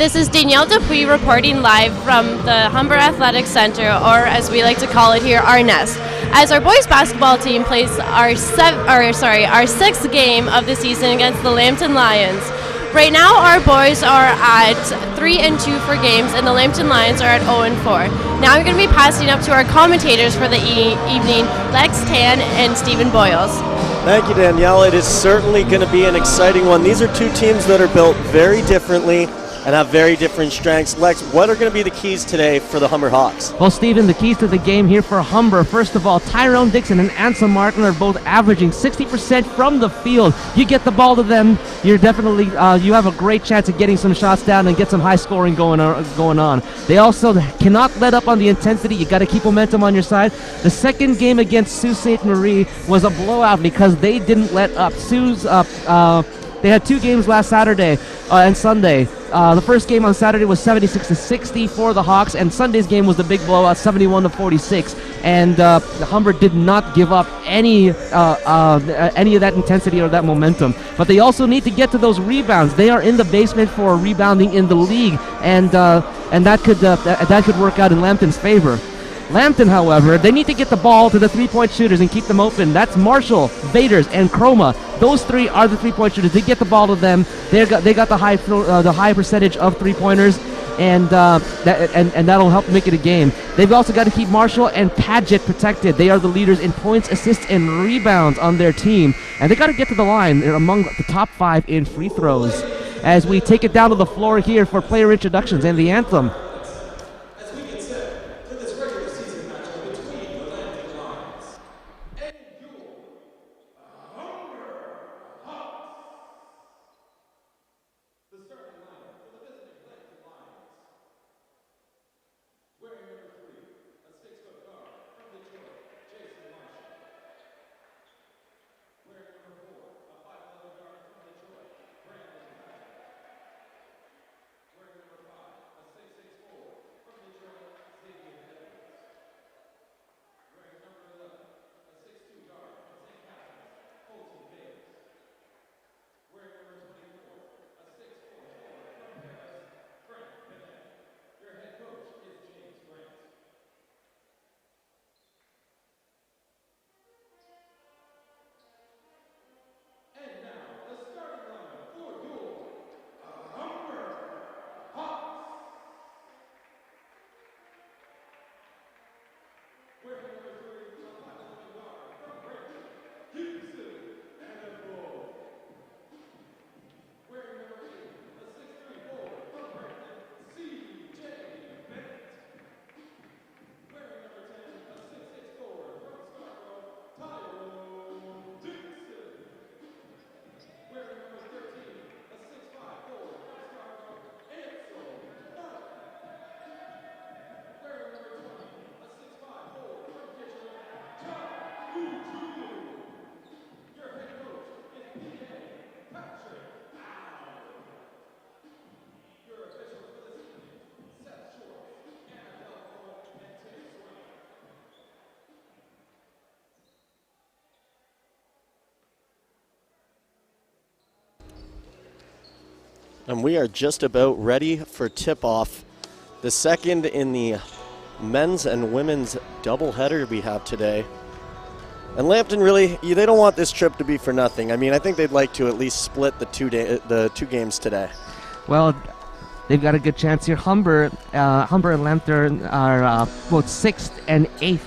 This is Danielle Dupuis reporting live from the Humber Athletic Center, or as we like to call it here, our nest. As our boys basketball team plays our sixth game of the season against the Lambton Lions. Right now, our boys are at 3-2 for games, and the Lambton Lions are at 0-4. Now I'm going to be passing up to our commentators for the evening, Lex Tan and Stephen Boyles. Thank you, Danielle. It is certainly going to be an exciting one. These are two teams that are built very differently and have very different strengths. Lex, what are going to be the keys today for the Humber Hawks? Well, Stephen, the keys to the game here for Humber, first of all, Tyrone Dixon and Ansel Martin are both averaging 60% from the field. You get the ball to them, you're definitely, you have a great chance of getting some shots down and get some high scoring going on. They also cannot let up on the intensity. You got to keep momentum on your side. The second game against Sault Ste. Marie was a blowout because they didn't let up. They had two games last Saturday and Sunday. The first game on Saturday was 76-60 for the Hawks, and Sunday's game was the big blowout, 71-46. And Humber did not give up any of that intensity or that momentum. But they also need to get to those rebounds. They are in the basement for rebounding in the league, and that could work out in Lambton's favor. Lambton, however, they need to get the ball to the three-point shooters and keep them open. That's Marshall, Vaders, and Chroma. Those three are the three-point shooters. They get the ball to them. They got the high percentage of three-pointers, and that'll help make it a game. They've also got to keep Marshall and Padgett protected. They are the leaders in points, assists, and rebounds on their team, and they got to get to the line. They're among the top 5 in free throws. As we take it down to the floor here for player introductions and the anthem. And we are just about ready for tip-off, the second in the men's and women's doubleheader we have today. And Lambton really, they don't want this trip to be for nothing. I mean, I think they'd like to at least split the two games today. Well, they've got a good chance here. Humber and Lambton are both 6th and 8th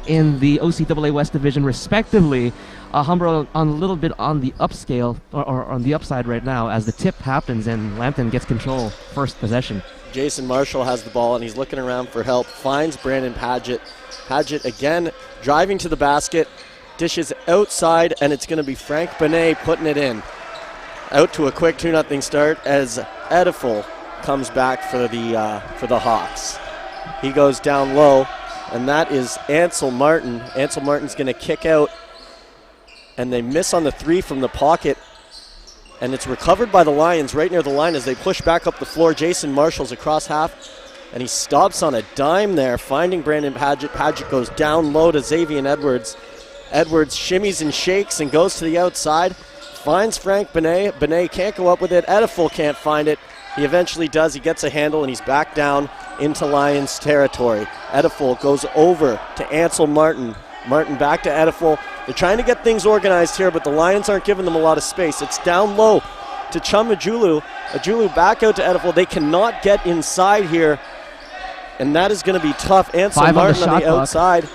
in the OCAA West Division, respectively. Humber on a little bit on the upscale, or on the upside right now, as the tip happens and Lambton gets control first possession. Jason Marshall has the ball, and he's looking around for help, finds Brandon Padgett. Padgett again driving to the basket, dishes outside, and it's going to be Frank Benet putting it in. Out to a quick 2-0 start as Ediful comes back for the Hawks. He goes down low, and that is Ansel Martin. Ansel Martin's going to kick out, and they miss on the three from the pocket, and it's recovered by the Lions right near the line as they push back up the floor. Jason Marshall's across half, and he stops on a dime there, finding Brandon Padgett. Padgett goes down low to Xavier Edwards. Edwards shimmies and shakes and goes to the outside, finds Frank Benet. Benet can't go up with it. Ediful can't find it. He eventually does. He gets a handle, and he's back down into Lions territory. Ediful goes over to Ansel Martin. Martin back to Ediful. They're trying to get things organized here, but the Lions aren't giving them a lot of space. It's down low to Chum Ajulu. Ajulu back out to Ediful. They cannot get inside here, and that is going to be tough. Ansel Martin on the outside.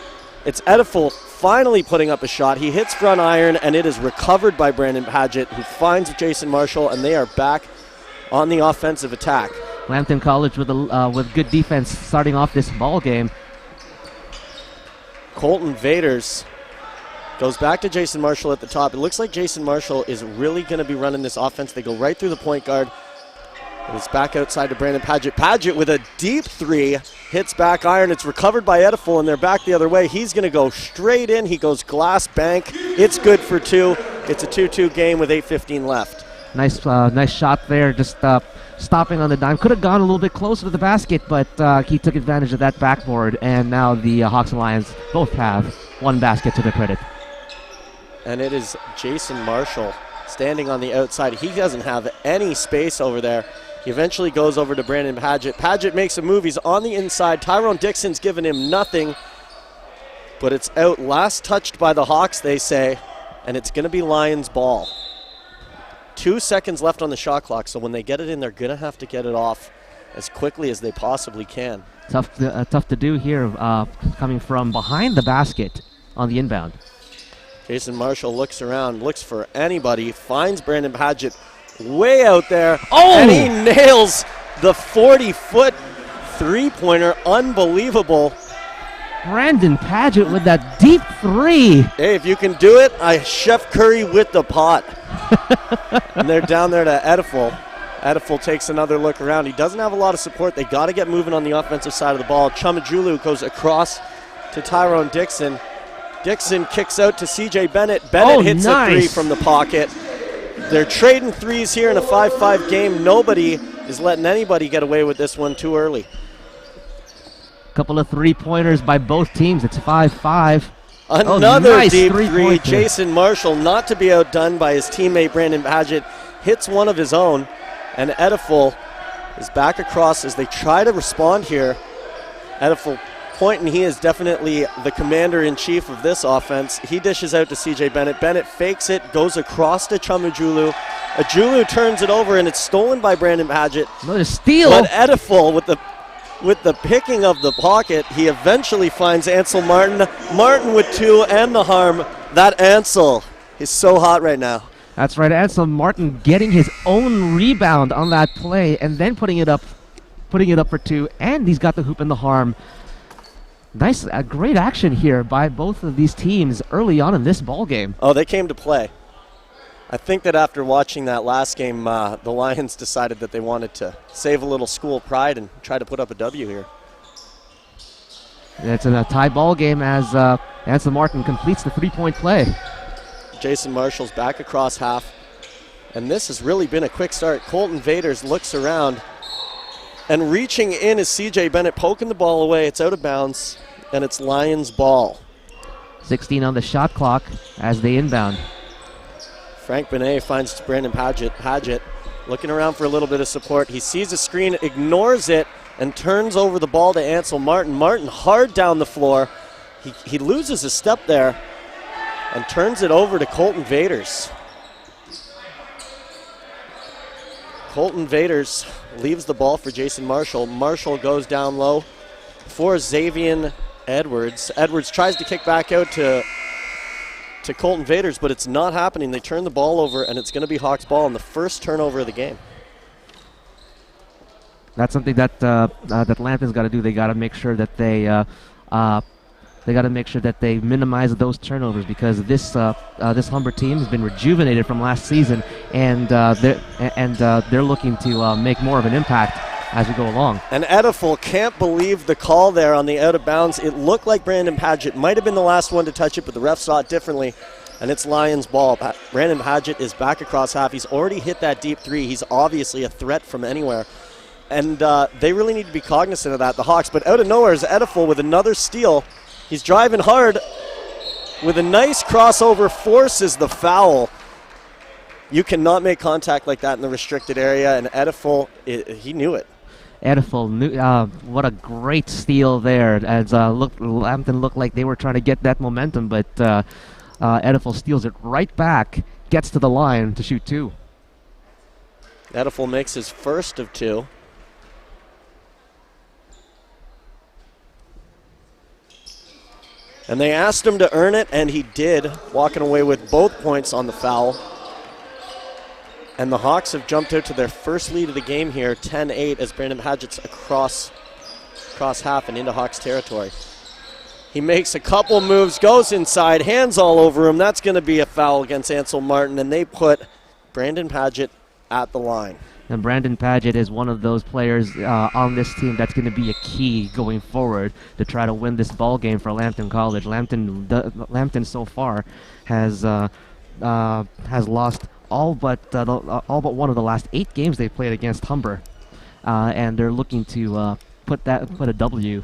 It's Ediful finally putting up a shot. He hits front iron, and it is recovered by Brandon Paget, who finds Jason Marshall, and they are back on the offensive attack. Lambton College with good defense starting off this ball game. Colton Vaders goes back to Jason Marshall at the top. It looks like Jason Marshall is really going to be running this offense. They go right through the point guard. And it's back outside to Brandon Paget. Paget with a deep three, hits back iron. It's recovered by Ediful, and they're back the other way. He's going to go straight in. He goes glass bank. It's good for two. It's a 2-2 game with 8:15 left. Nice shot there, just stopping on the dime. Could have gone a little bit closer to the basket, but he took advantage of that backboard, and now the Hawks and Lions both have one basket to their credit. And it is Jason Marshall standing on the outside. He doesn't have any space over there. He eventually goes over to Brandon Paget. Paget makes a move. He's on the inside. Tyrone Dixon's given him nothing, but it's out. Last touched by the Hawks, they say, and it's going to be Lions ball. 2 seconds left on the shot clock, so when they get it in, they're going to have to get it off as quickly as they possibly can. Tough to do here, coming from behind the basket on the inbound. Jason Marshall looks around, looks for anybody, finds Brandon Paget way out there, and he nails the 40-foot three-pointer. Unbelievable. Brandon Paget with that deep three. Hey, if you can do it, I Chef Curry with the pot. And they're down there to Ediful. Ediful takes another look around. He doesn't have a lot of support. They got to get moving on the offensive side of the ball. Chumajulu goes across to Tyrone Dixon. Dixon kicks out to CJ Bennett. Bennett hits a three from the pocket. They're trading threes here in a 5-5 game. Nobody is letting anybody get away with this one too early. Couple of three-pointers by both teams. It's 5-5. Another nice deep three. three-pointer. Jason Marshall, not to be outdone by his teammate Brandon Paget, hits one of his own. And Ediful is back across as they try to respond here. Ediful pointing, he is definitely the commander-in-chief of this offense. He dishes out to CJ Bennett. Bennett fakes it, goes across to Chumajulu. Ajulu turns it over, and it's stolen by Brandon Paget. Another steal. But Ediful with the picking of the pocket, he eventually finds Ansel Martin. Martin with two and the harm. That Ansel is so hot right now. That's right, Ansel Martin getting his own rebound on that play and then putting it up for two, and he's got the hoop and the harm. Nice, great action here by both of these teams early on in this ball game. Oh, they came to play. I think that after watching that last game, the Lions decided that they wanted to save a little school pride and try to put up a W here. It's a tie ball game as Ansel Martin completes the three-point play. Jason Marshall's back across half, and this has really been a quick start. Colton Vaders looks around, and reaching in is CJ Bennett, poking the ball away. It's out of bounds, and it's Lions ball. 16 on the shot clock as they inbound. Frank Benet finds Brandon Paget. Paget looking around for a little bit of support. He sees a screen, ignores it, and turns over the ball to Ansel Martin. Martin hard down the floor. He loses a step there and turns it over to Colton Vaders. Colton Vaders leaves the ball for Jason Marshall. Marshall goes down low for Xavier Edwards. Edwards tries to kick back out to Colton Vaders, but it's not happening. They turn the ball over, and it's going to be Hawks ball on the first turnover of the game. That's something that that Lambton's got to do. They got to make sure that they minimize those turnovers, because this Humber team has been rejuvenated from last season, and they're looking to make more of an impact as we go along. And Ediful can't believe the call there on the out of bounds. It looked like Brandon Paget might have been the last one to touch it, but the ref saw it differently, and it's Lions ball. Brandon Paget is back across half. He's already hit that deep three. He's obviously a threat from anywhere, and they really need to be cognizant of that, the Hawks. But out of nowhere is Ediful with another steal. He's driving hard with a nice crossover, forces the foul. You cannot make contact like that in the restricted area, and Ediful, he knew it. Ediful, what a great steal there. As Lambton looked like they were trying to get that momentum, but Ediful steals it right back, gets to the line to shoot 2. Ediful makes his first of 2. And they asked him to earn it, and he did, walking away with both points on the foul. And the Hawks have jumped out to their first lead of the game here, 10-8, as Brandon Padgett's across half and into Hawks territory. He makes a couple moves, goes inside, hands all over him. That's going to be a foul against Ansel Martin, and they put Brandon Padgett at the line. And Brandon Padgett is one of those players on this team that's going to be a key going forward to try to win this ball game for Lambton College. Lambton so far has lost all but one of the last 8 games they've played against Humber, and they're looking to put a W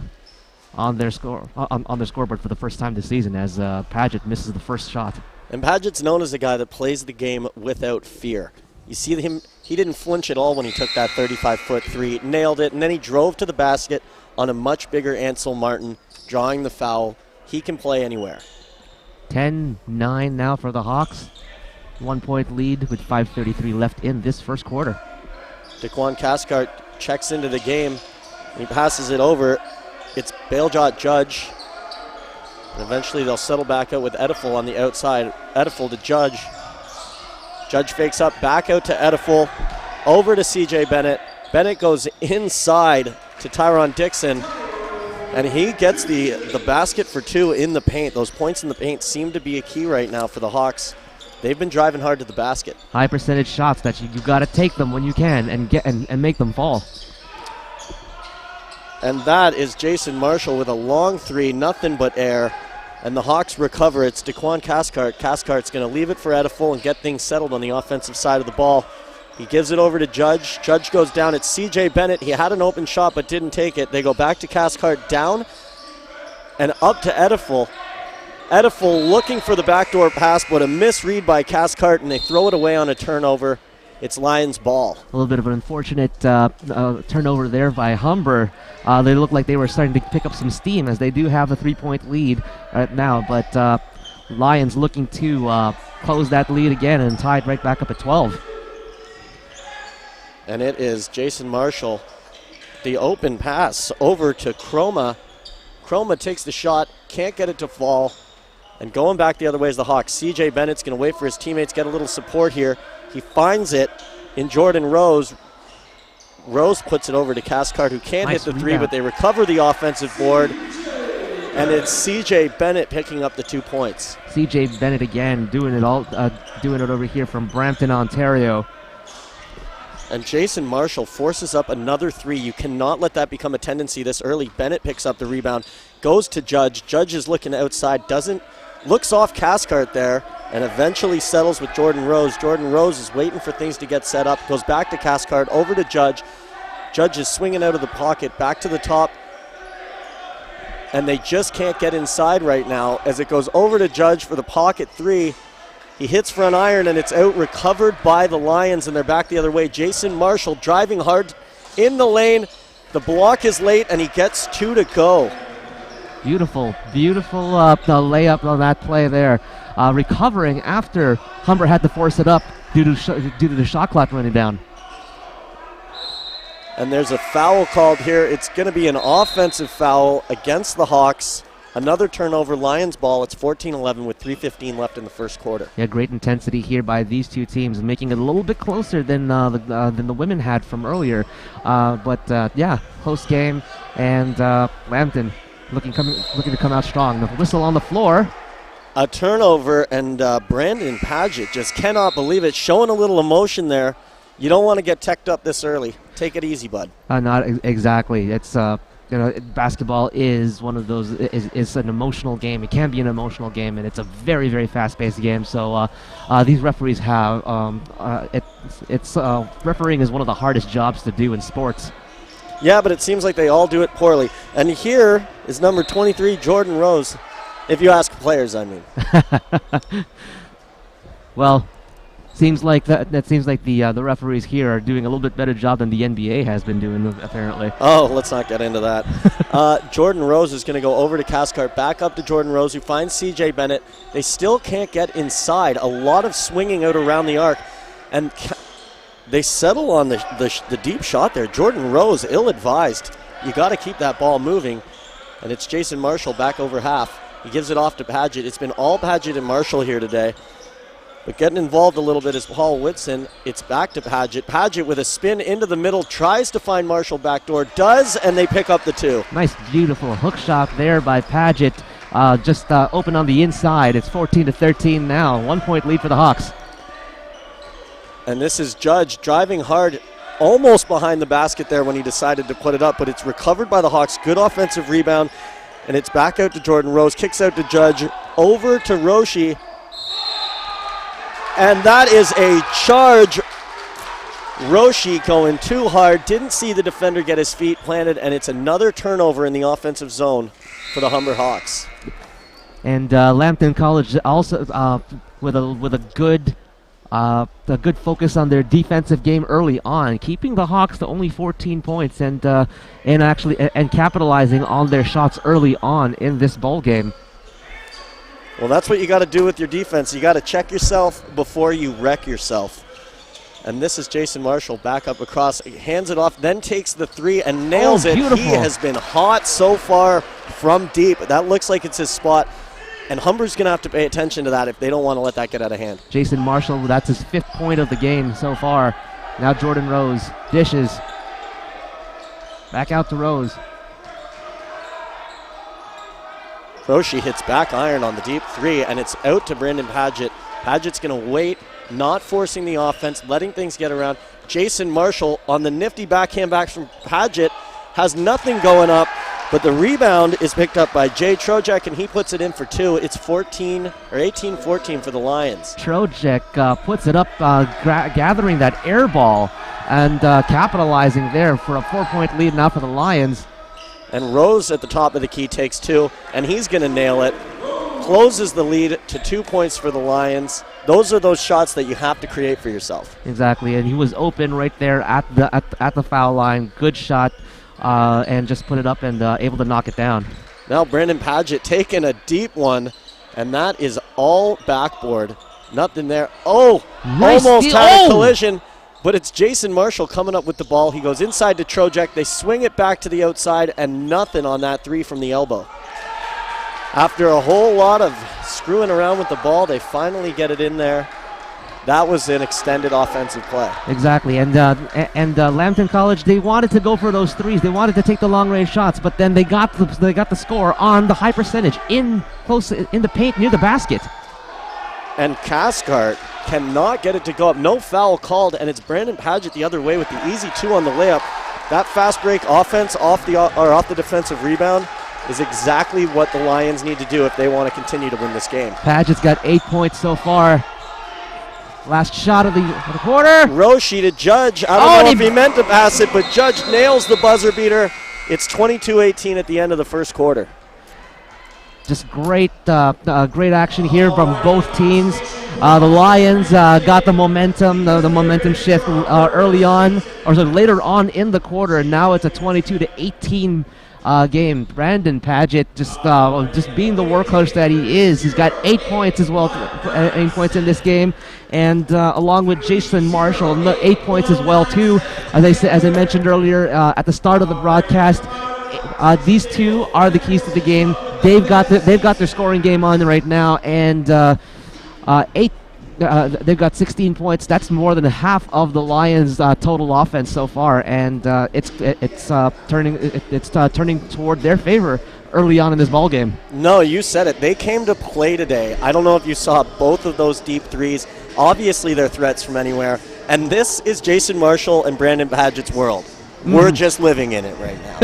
on their scoreboard for the first time this season as Padgett misses the first shot. And Padgett's known as a guy that plays the game without fear. You see him, he didn't flinch at all when he took that 35-foot 3, nailed it, and then he drove to the basket on a much bigger Ansel Martin, drawing the foul. He can play anywhere. 10-9 now for the Hawks. 1-point lead with 5:33 left in this first quarter. Daquan Cathcart checks into the game, and he passes it over. It's Bailjot Judge. And eventually they'll settle back out with Ediful on the outside. Ediful to Judge. Judge fakes up, back out to Ediful, over to CJ Bennett. Bennett goes inside to Tyron Dixon, and he gets the basket for 2 in the paint. Those points in the paint seem to be a key right now for the Hawks. They've been driving hard to the basket. High percentage shots that you got to take them when you can and make them fall. And that is Jason Marshall with a long 3, nothing but air. And the Hawks recover. It's Daquan Cathcart. Cathcart's going to leave it for Ediful and get things settled on the offensive side of the ball. He gives it over to Judge. Judge goes down. It's CJ Bennett. He had an open shot but didn't take it. They go back to Cathcart, down and up to Ediful. Ediful looking for the backdoor pass, but a misread by Cathcart, and they throw it away on a turnover. It's Lions ball. A little bit of an unfortunate turnover there by Humber. They look like they were starting to pick up some steam as they do have a 3-point lead right now, but Lions looking to close that lead again and tied right back up at 12. And it is Jason Marshall. The open pass over to Chroma. Chroma takes the shot, can't get it to fall. And going back the other way is the Hawks. CJ Bennett's going to wait for his teammates, get a little support here. He finds it in Jordan Rose. Rose puts it over to Cathcart, who can't hit the 3, but they recover the offensive board. And it's CJ Bennett picking up the 2 points. CJ Bennett again doing it over here from Brampton, Ontario. And Jason Marshall forces up another 3. You cannot let that become a tendency this early. Bennett picks up the rebound, goes to Judge. Judge is looking outside, looks off Cathcart there, and eventually settles with Jordan Rose. Jordan Rose is waiting for things to get set up, goes back to Cathcart, over to Judge. Judge is swinging out of the pocket, back to the top, and they just can't get inside right now as it goes over to Judge for the pocket 3. He hits for an iron, and it's out, recovered by the Lions, and they're back the other way. Jason Marshall driving hard in the lane. The block is late, and he gets 2 to go. Beautiful layup on that play there. Recovering after Humber had to force it up due to the shot clock running down. And there's a foul called here. It's going to be an offensive foul against the Hawks. Another turnover, Lions ball. It's 14-11 with 3:15 left in the first quarter. Yeah, great intensity here by these two teams, making it a little bit closer than the women had from earlier. Yeah, close game, and Lambton looking to come out strong. The whistle on the floor. A turnover, and Brandon Padgett just cannot believe it, showing a little emotion there. You don't want to get teched up this early. Take it easy, bud. Not exactly. It's basketball is one of those. It's an emotional game. It can be an emotional game, and it's a very, very fast-paced game. So these referees have refereeing is one of the hardest jobs to do in sports. Yeah, but it seems like they all do it poorly. And here is number 23, Jordan Rose. If you ask players, I mean. Well, Seems like the referees here are doing a little bit better job than the NBA has been doing, apparently. Oh, let's not get into that. Jordan Rose is going to go over to Cathcart, back up to Jordan Rose, who finds C.J. Bennett. They still can't get inside. A lot of swinging out around the arc, and they settle on the deep shot there. Jordan Rose, ill-advised. You got to keep that ball moving, and it's Jason Marshall back over half. He gives it off to Paget. It's been all Paget and Marshall here today. But getting involved a little bit is Paul Whitson. It's back to Paget. Paget with a spin into the middle, tries to find Marshall backdoor, does, and they pick up the 2. Nice, beautiful hook shot there by Paget. Just open on the inside. It's 14-13 now. 1 point lead for the Hawks. And this is Judge driving hard, almost behind the basket there when he decided to put it up, but it's recovered by the Hawks. Good offensive rebound, and it's back out to Jordan Rose. Kicks out to Judge, over to Roshi. And that is a charge. Roshi going too hard. Didn't see the defender get his feet planted, and it's another turnover in the offensive zone for the Humber Hawks. And Lambton College also with a good focus on their defensive game early on, keeping the Hawks to only 14 points and capitalizing on their shots early on in this ball game. Well, that's what you got to do with your defense. You got to check yourself before you wreck yourself. And this is Jason Marshall back up across, hands it off, then takes the 3 and nails it. Beautiful. He has been hot so far from deep. That looks like it's his spot. And Humber's going to have to pay attention to that if they don't want to let that get out of hand. Jason Marshall, that's his 5th point of the game so far. Now Jordan Rose dishes. Back out to Rose. Roshi hits back iron on the deep 3, and it's out to Brandon Paget. Paget's going to wait, not forcing the offense, letting things get around. Jason Marshall on the nifty backhand back from Paget has nothing going up, but the rebound is picked up by Jay Trojak, and he puts it in for 2. It's 18-14 for the Lions. Trojak puts it up, gathering that air ball and capitalizing there for a 4-point lead now for the Lions. And Rose at the top of the key takes 2, and he's going to nail it. Closes the lead to 2 points for the Lions. Those are those shots that you have to create for yourself. Exactly, and he was open right there at the foul line. Good shot, and just put it up and able to knock it down. Now Brandon Paget taking a deep one, and that is all backboard. Nothing there. Oh, nice almost steal. had a collision. But it's Jason Marshall coming up with the ball. He goes inside to Trojak. They swing it back to the outside, and nothing on that 3 from the elbow. After a whole lot of screwing around with the ball, they finally get it in there. That was an extended offensive play. Exactly, and Lambton College, they wanted to go for those 3s. They wanted to take the long-range shots, but then they got the score on the high percentage in the paint near the basket. And Cathcart cannot get it to go up. No foul called, and it's Brandon Paget the other way with the easy 2 on the layup. That fast break offense off the defensive rebound is exactly what the Lions need to do if they want to continue to win this game. Paget's got 8 points so far. Last shot of the quarter. Roshi to Judge. I don't know if he meant to pass it, but Judge nails the buzzer beater. It's 22-18 at the end of the first quarter. Just great action here from both teams. The Lions got the momentum, the momentum shift early on, or later on in the quarter. And now it's a 22-18 game. Brandon Paget just being the workhorse that he is. He's got 8 points as well, 8 points in this game, and along with Jason Marshall, 8 points as well too. As I mentioned earlier at the start of the broadcast, these 2 are the keys to the game. They've got their scoring game on right now, and they've got 16 points. That's more than half of the Lions' total offense so far, and it's turning toward their favor early on in this ball game. No, you said it. They came to play today. I don't know if you saw both of those deep 3s. Obviously, they're threats from anywhere, and this is Jason Marshall and Brandon Paget's world. We're just living in it right now.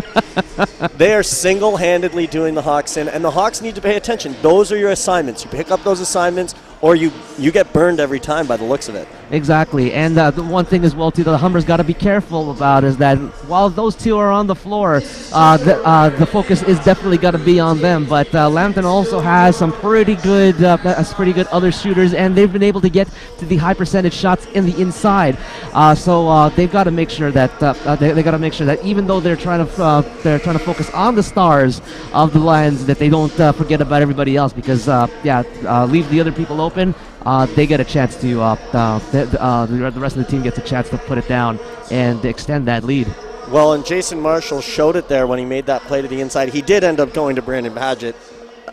They are single-handedly doing the Hawks in, and the Hawks need to pay attention. Those are your assignments. You pick up those assignments, or you get burned every time by the looks of it. Exactly, and the one thing as well too that the Humber's got to be careful about is that while those two are on the floor, the focus is definitely got to be on them. But Lambton also has some pretty good other shooters, and they've been able to get to the high percentage shots in the inside. So they've got to make sure that they got to make sure that even though they're trying to focus on the stars of the Lions, that they don't forget about everybody else, because leave the other people open. They get a chance to, the rest of the team gets a chance to put it down and extend that lead. Well, and Jason Marshall showed it there when he made that play to the inside. He did end up going to Brandon Paget,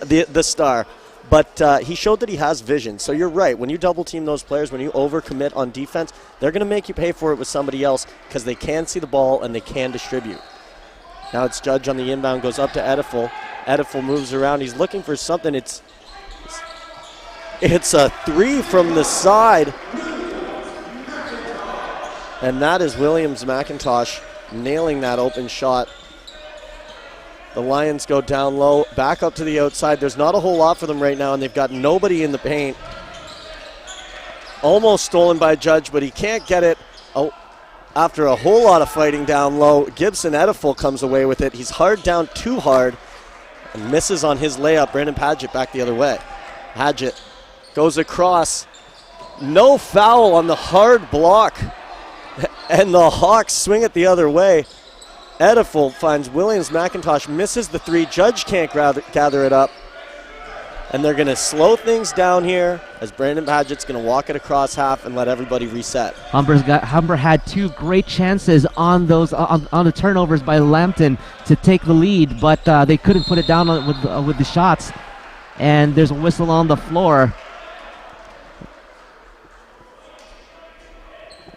the star, but he showed that he has vision. So you're right. When you double team those players, when you overcommit on defense, they're going to make you pay for it with somebody else because they can see the ball and they can distribute. Now it's Judge on the inbound, goes up to Edifel. Edifel moves around. He's looking for something. It's a three from the side. And that is Williams McIntosh nailing that open shot. The Lions go down low, back up to the outside. There's not a whole lot for them right now, and they've got nobody in the paint. Almost stolen by Judge, but he can't get it. Oh, after a whole lot of fighting down low, Gibson Edifel comes away with it. He's hard down too hard and misses on his layup. Brandon Paget back the other way. Paget goes across. No foul on the hard block. And the Hawks swing it the other way. Edifel finds Williams McIntosh, misses the three. Judge can't gather it up. And they're going to slow things down here as Brandon Paget's going to walk it across half and let everybody reset. Humber had two great chances on those on the turnovers by Lambton to take the lead, but they couldn't put it down with the shots. And there's a whistle on the floor.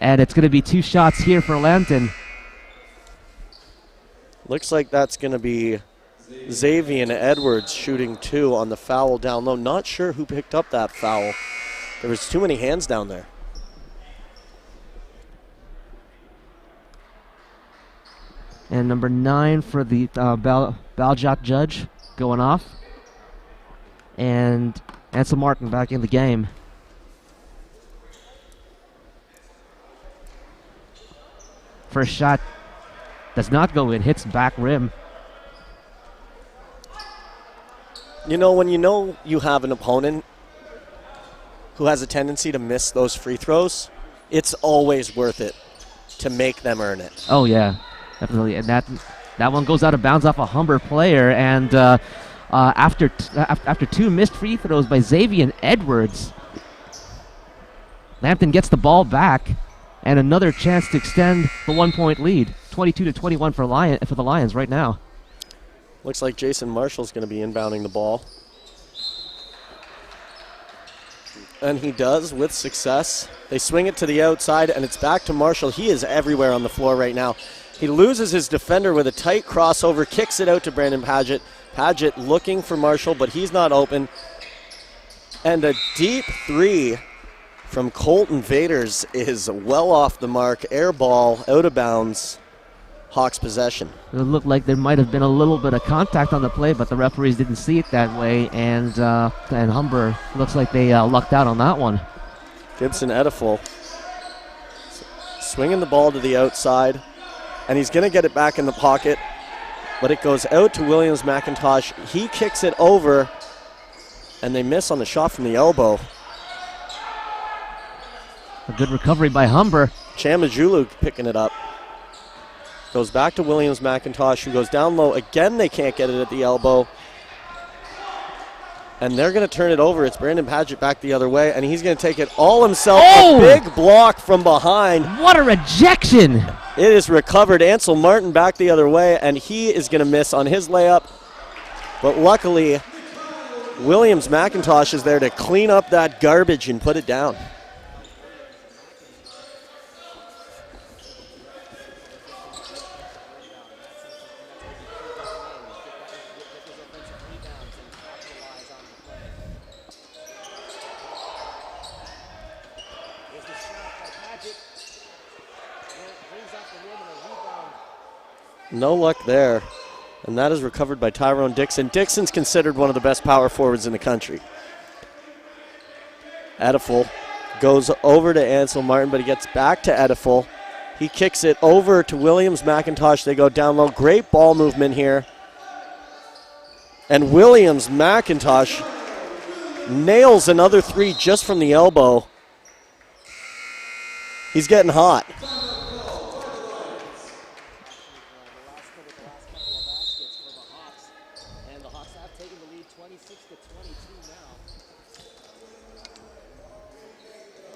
And it's going to be two shots here for Lambton. Looks like that's going to be Xavier Edwards shooting two on the foul down low. Not sure who picked up that foul. There was too many hands down there. And number 9 for the Baljot Judge going off. And Ansel Martin back in the game. First shot does not go in, hits back rim. You know you have an opponent who has a tendency to miss those free throws, it's always worth it to make them earn it. Oh, yeah, definitely. And that one goes out of bounds off a Humber player. And after two missed free throws by Xavier Edwards, Lambton gets the ball back. And another chance to extend the 1-point lead. 22-21 for the Lions right now. Looks like Jason Marshall's going to be inbounding the ball. And he does with success. They swing it to the outside, and it's back to Marshall. He is everywhere on the floor right now. He loses his defender with a tight crossover, kicks it out to Brandon Paget. Paget looking for Marshall, but he's not open. And a deep three from Colton Vaders is well off the mark. Air ball, out of bounds. Hawks possession. It looked like there might have been a little bit of contact on the play, but the referees didn't see it that way, and Humber looks like they lucked out on that one. Gibson Edifel swinging the ball to the outside, and he's going to get it back in the pocket, but it goes out to Williams McIntosh. He kicks it over, and they miss on the shot from the elbow. A good recovery by Humber. Chamajulu picking it up. Goes back to Williams McIntosh, who goes down low. Again, they can't get it at the elbow. And they're going to turn it over. It's Brandon Paget back the other way, and he's going to take it all himself. Oh! A big block from behind. What a rejection! It is recovered. Ansel Martin back the other way, and he is going to miss on his layup. But luckily, Williams McIntosh is there to clean up that garbage and put it down. No luck there. And that is recovered by Tyrone Dixon. Dixon's considered one of the best power forwards in the country. Edifel Goes over to Ansel Martin, but he gets back to Ediful. He kicks it over to Williams McIntosh. They go down low. Great ball movement here. And Williams McIntosh nails another three just from the elbow. He's getting hot.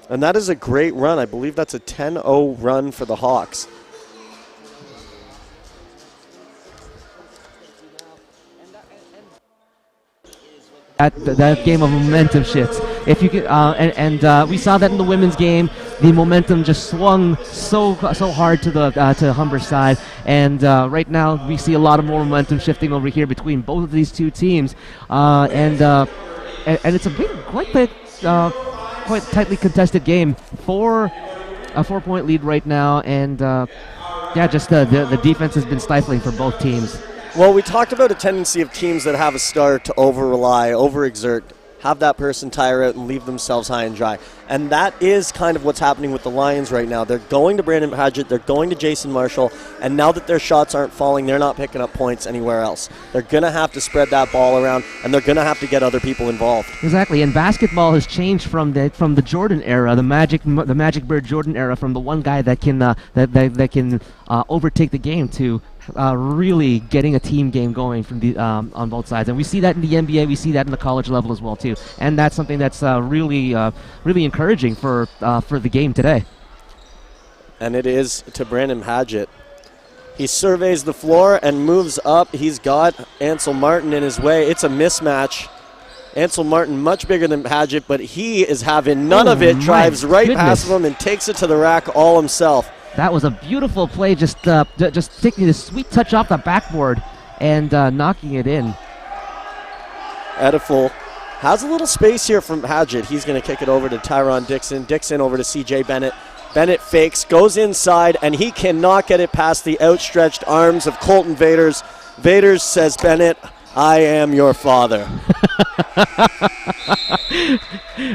And that is a great run. I believe that's a 10-0 run for the Hawks. That game of momentum shifts. If you could, we saw that in the women's game. The momentum just swung so hard to the to Humber's side, and right now we see a lot of more momentum shifting over here between both of these two teams, and it's quite tightly contested game. A 4-point lead right now, and the defense has been stifling for both teams. Well, we talked about a tendency of teams that have a star to over-rely, over-exert, have that person tire out and leave themselves high and dry. And that is kind of what's happening with the Lions right now. They're going to Brandon Padgett, they're going to Jason Marshall, and now that their shots aren't falling, they're not picking up points anywhere else. They're going to have to spread that ball around, and they're going to have to get other people involved. Exactly, and basketball has changed from the Jordan era, the Magic Bird Jordan era, from the one guy that can overtake the game to really getting a team game going from the on both sides, and we see that in the NBA, we see that in the college level as well too, and that's something that's really encouraging for the game today. And it is to Brandon Padgett. He surveys the floor and moves up. He's got Ansel Martin in his way. It's a mismatch. Ansel Martin much bigger than Padgett, but he is having none of it. Drives right past him and takes it to the rack all himself. That was a beautiful play, just taking a sweet touch off the backboard and knocking it in. Ediful has a little space here from Padgett. He's going to kick it over to Tyron Dixon. Dixon over to CJ Bennett. Bennett fakes, goes inside, and he cannot get it past the outstretched arms of Colton Vaders. Vaders says, Bennett, I am your father.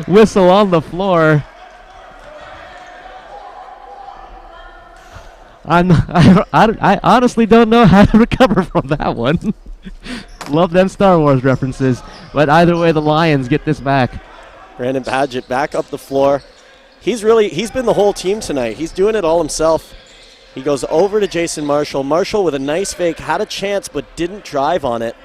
Whistle on the floor. I honestly don't know how to recover from that one. Love them Star Wars references, but either way, the Lions get this back. Brandon Padgett back up the floor. He's been the whole team tonight. He's doing it all himself. He goes over to Jason Marshall. Marshall with a nice fake, had a chance but didn't drive on it.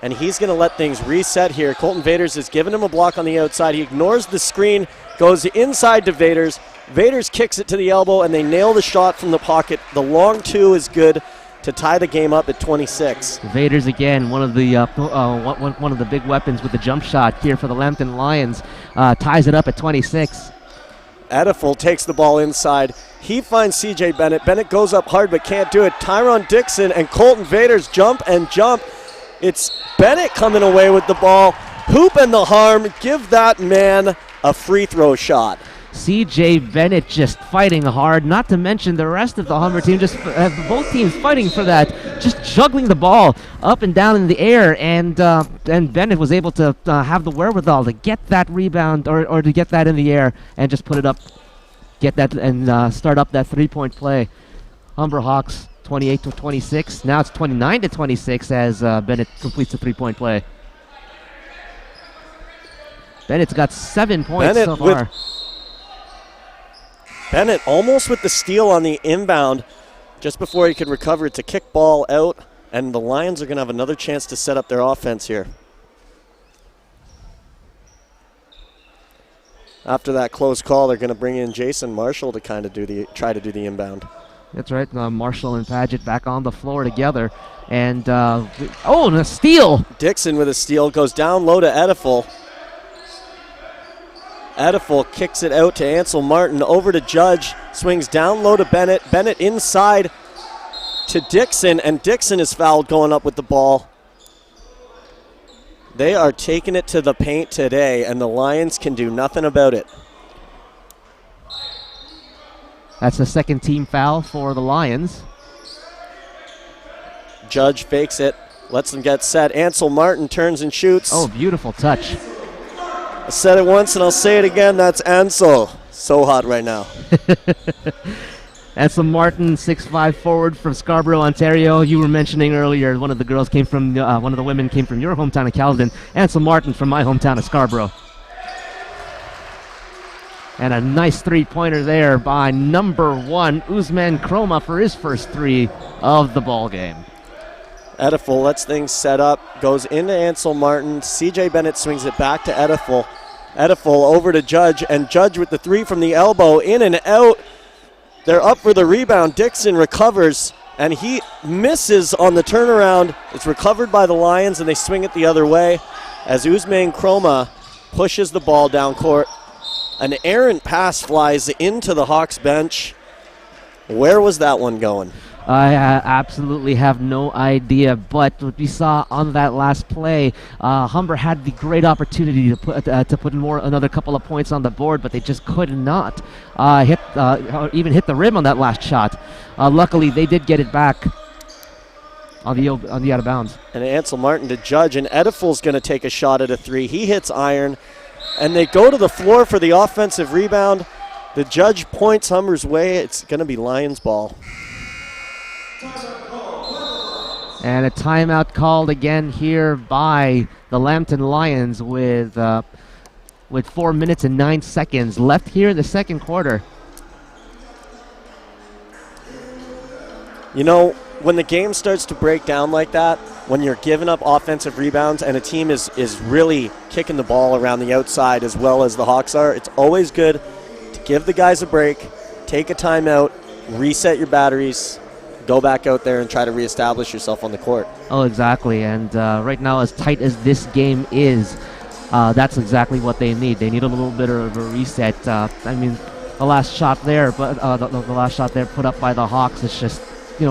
And he's going to let things reset here. Colton Vaders has given him a block on the outside. He ignores the screen, goes inside to Vaders. Vaders kicks it to the elbow, and they nail the shot from the pocket. The long two is good to tie the game up at 26. Vaders again, one of the big weapons with the jump shot here for the Lambton Lions, ties it up at 26. Ediful takes the ball inside. He finds CJ Bennett. Bennett goes up hard but can't do it. Tyron Dixon and Colton Vaders jump and jump. It's Bennett coming away with the ball. Hoop and the harm. Give that man a free throw shot. CJ Bennett just fighting hard, not to mention the rest of the Humber team, just both teams fighting for that, just juggling the ball up and down in the air, and Bennett was able to have the wherewithal to get that rebound or to get that in the air and just put it up, get that and start up that three-point play. Humber Hawks 28-26. Now it's 29-26 as Bennett completes the three-point play. Bennett's got 7 points so far. Bennett almost with the steal on the inbound just before he could recover. It's a kick ball out, and the Lions are going to have another chance to set up their offense here. After that close call, they're going to bring in Jason Marshall to kind of try to do the inbound. That's right. Marshall and Padgett back on the floor together. And, and a steal. Dixon with a steal, goes down low to Ediful. Ediful kicks it out to Ansel Martin, over to Judge, swings down low to Bennett. Bennett inside to Dixon, and Dixon is fouled going up with the ball. They are taking it to the paint today, and the Lions can do nothing about it. That's the second team foul for the Lions. Judge fakes it, lets them get set. Ansel Martin turns and shoots. Oh, beautiful touch. I said it once and I'll say it again. That's Ansel. So hot right now. Ansel Martin, 6'5" forward from Scarborough, Ontario. You were mentioning earlier one of the women came from your hometown of Caledon. Ansel Martin from my hometown of Scarborough. And a nice three-pointer there by number 1, Usman Kroma, for his first 3 of the ball game. Edifel lets things set up, goes into Ansel Martin. CJ Bennett swings it back to Edifel. Edifel over to Judge, and Judge with the 3 from the elbow, in and out. They're up for the rebound. Dixon recovers, and he misses on the turnaround. It's recovered by the Lions, and they swing it the other way as Usman Kroma pushes the ball down court. An errant pass flies into the Hawks bench. Where was that one going? I absolutely have no idea, but what we saw on that last play, Humber had the great opportunity to put another couple of points on the board, but they just could not even hit the rim on that last shot. Luckily, they did get it back on the out of bounds. And Ansel Martin to Judge, and Edifel's going to take a shot at a 3. He hits iron. And they go to the floor for the offensive rebound. The Judge points Humber's way. It's going to be Lions ball. And a timeout called again here by the Lambton Lions with 4 minutes and 9 seconds left here in the second quarter. You know, when the game starts to break down like that, when you're giving up offensive rebounds and a team is really kicking the ball around the outside as well as the Hawks are, it's always good to give the guys a break, take a timeout, reset your batteries, go back out there and try to reestablish yourself on the court. Oh, exactly. And right now, as tight as this game is, that's exactly what they need. They need a little bit of a reset. The last shot there, but the last shot there put up by the Hawks, it's just,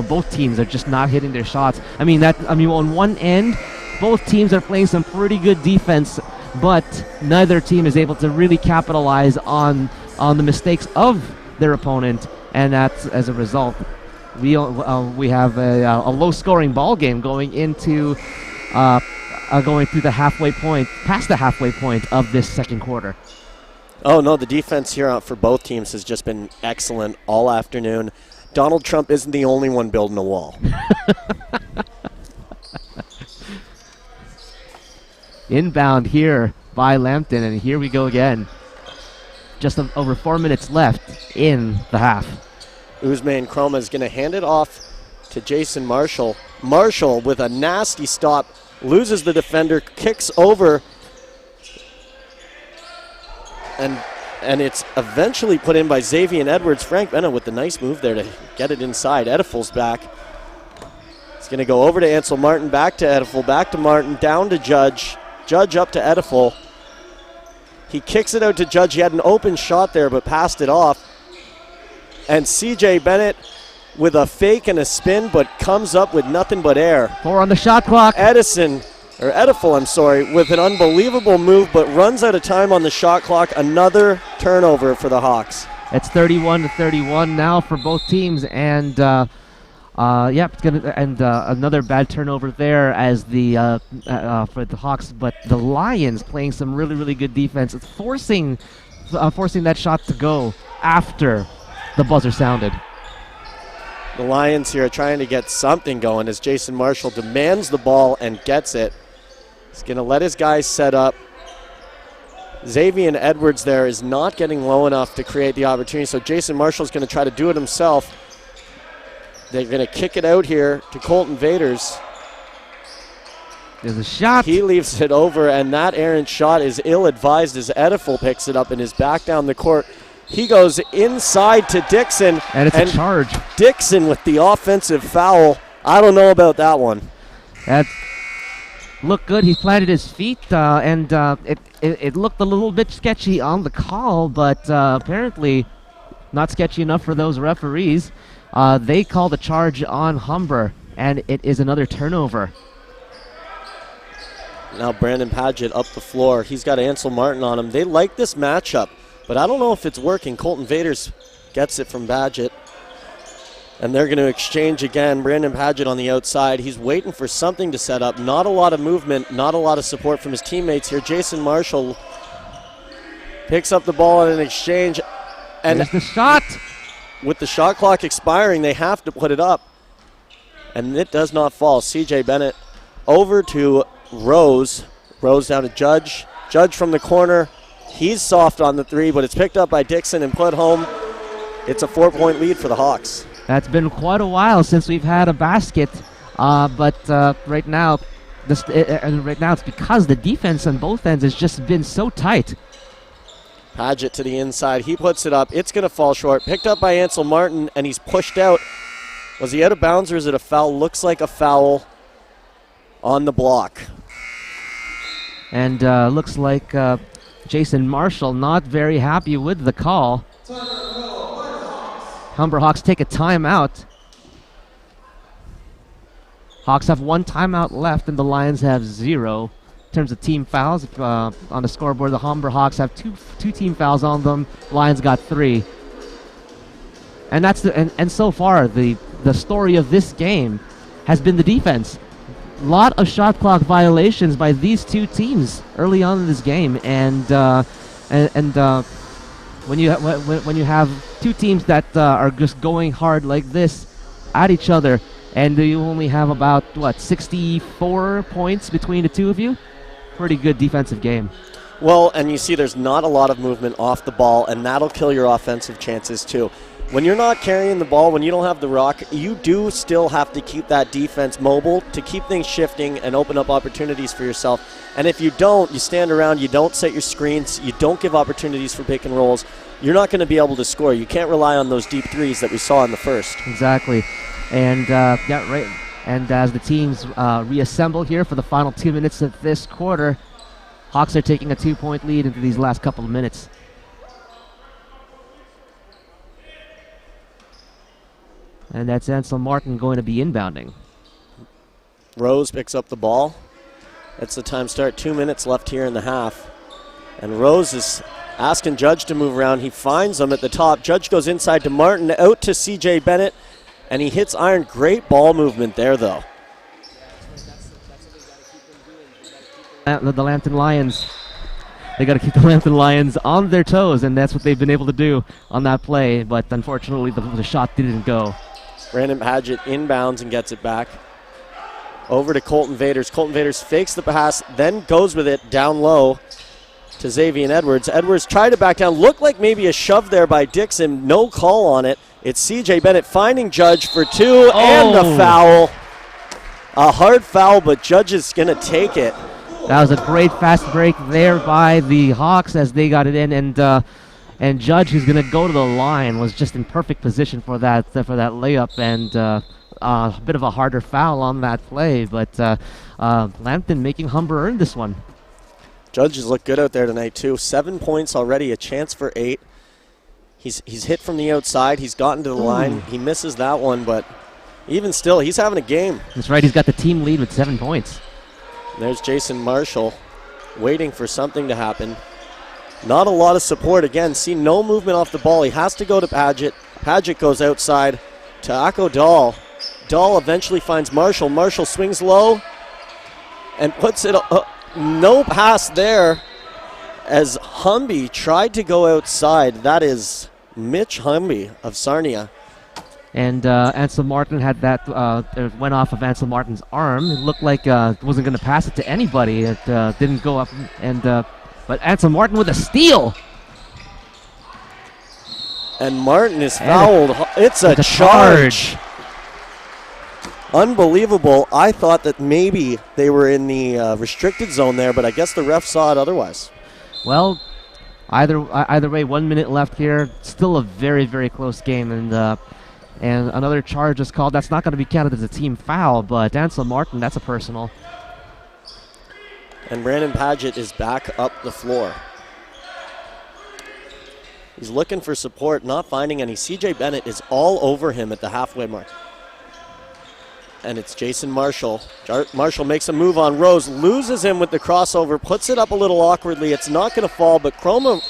both teams are just not hitting their shots. On one end, both teams are playing some pretty good defense, but neither team is able to really capitalize on the mistakes of their opponent, and that's as a result. We have a low-scoring ball game going into going through the halfway point, past the halfway point of this second quarter. Oh no, the defense here for both teams has just been excellent all afternoon. Donald Trump isn't the only one building a wall. Inbound here by Lambton, and here we go again. Just over 4 minutes left in the half. Usman Kroma is going to hand it off to Jason Marshall. Marshall with a nasty stop, loses the defender, kicks over, and it's eventually put in by Xavier Edwards. Frank Bennett with the nice move there to get it inside. Edifel's back. It's going to go over to Ansel Martin, back to Edifel, back to Martin, down to Judge. Judge up to Edifel. He kicks it out to Judge. He had an open shot there but passed it off. And CJ Bennett with a fake and a spin, but comes up with nothing but air. 4 on the shot clock. Edifel, with an unbelievable move, but runs out of time on the shot clock. Another turnover for the Hawks. It's 31-31 now for both teams, and it's gonna another bad turnover there as for the Hawks. But the Lions playing some really, really good defense. It's forcing that shot to go after the buzzer sounded. The Lions here are trying to get something going as Jason Marshall demands the ball and gets it. He's going to let his guys set up. Xavier Edwards there is not getting low enough to create the opportunity, so Jason Marshall's going to try to do it himself. They're going to kick it out here to Colton Vaders. There's a shot. He leaves it over, and that errant shot is ill-advised as Edifel picks it up and is back down the court. He goes inside to Dixon. And it's a charge. Dixon with the offensive foul. I don't know about that one. That looked good. He planted his feet, and it looked a little bit sketchy on the call, but apparently not sketchy enough for those referees. They called a charge on Humber, and it is another turnover. Now Brandon Padgett up the floor. He's got Ansel Martin on him. They like this matchup, but I don't know if it's working. Colton Vaders gets it from Padgett. And they're going to exchange again. Brandon Padgett on the outside. He's waiting for something to set up. Not a lot of movement, not a lot of support from his teammates here. Jason Marshall Picks up the ball in an exchange. And there's the shot. With the shot clock expiring, they have to put it up. And it does not fall. C.J. Bennett over to Rose. Rose down to Judge. Judge from the corner. He's soft on the three, but it's picked up by Dixon and put home. It's a 4-point lead for the Hawks. That's been quite a while since we've had a basket, but right now it's because the defense on both ends has just been so tight. Paget to the inside. He puts it up. It's going to fall short. Picked up by Ansel Martin, and he's pushed out. Was he out of bounds, or is it a foul? Looks like a foul on the block. And looks like Jason Marshall not very happy with the call. Humber Hawks take a timeout. Hawks have 1 timeout left, and the Lions have 0. In terms of team fouls, on the scoreboard, the Humber Hawks have two team fouls on them. Lions got 3. And that's and so far the story of this game has been the defense. Lot of shot clock violations by these two teams early on in this game, and when you have two teams that are just going hard like this at each other, and you only have about 64 points between the two of you, pretty good defensive game. Well, and you see there's not a lot of movement off the ball, and that'll kill your offensive chances too. When you're not carrying the ball, when you don't have the rock, you do still have to keep that defense mobile to keep things shifting and open up opportunities for yourself. And if you don't, you stand around, you don't set your screens, you don't give opportunities for pick and rolls, you're not going to be able to score. You can't rely on those deep threes that we saw in the first. Exactly. And yeah, right. And as the teams reassemble here for the final 2 minutes of this quarter, Hawks are taking a 2-point lead into these last couple of minutes. And that's Ansel Martin going to be inbounding. Rose picks up the ball. That's the time start. 2 minutes left here in the half. And Rose is asking Judge to move around. He finds him at the top. Judge goes inside to Martin, out to C.J. Bennett, and he hits iron. Great ball movement there, though. The Lambton Lions. They got to keep the Lambton Lions on their toes, and that's what they've been able to do on that play. But unfortunately, the shot didn't go. Brandon Paget inbounds and gets it back. Over to Colton Vaders. Colton Vaders fakes the pass, then goes with it down low to Xavier Edwards. Edwards tried to back down. Looked like maybe a shove there by Dixon. No call on it. It's C.J. Bennett finding Judge for 2 and the foul. A hard foul, but Judge is going to take it. That was a great fast break there by the Hawks as they got it in, and Judge, who's going to go to the line, was just in perfect position for that layup, and a bit of a harder foul on that play. But Lambton making Humber earn this one. Judge has looked good out there tonight too. 7 points already, a chance for 8. He's hit from the outside. He's gotten to the line. He misses that one, but even still, he's having a game. That's right. He's got the team lead with 7 points. There's Jason Marshall waiting for something to happen. Not a lot of support. Again, see no movement off the ball. He has to go to Paget. Paget goes outside to Akko Dahl. Dahl eventually finds Marshall. Marshall swings low and puts it no pass there as Humby tried to go outside. That is Mitch Humby of Sarnia. And Ansel Martin had that, it went off of Ansel Martin's arm. It looked like it wasn't going to pass it to anybody. It didn't go up, and but Ansel Martin with a steal. And Martin is fouled. It's a charge. Unbelievable. I thought that maybe they were in the restricted zone there, but I guess the ref saw it otherwise. Well, either way, 1 minute left here. Still a very, very close game, and another charge is called. That's not going to be counted as a team foul, but Ansel Martin, that's a personal. And Brandon Paget is back up the floor. He's looking for support, not finding any. C.J. Bennett is all over him at the halfway mark. And it's Jason Marshall. Marshall makes a move on Rose, loses him with the crossover, puts it up a little awkwardly. It's not going to fall, but Chroma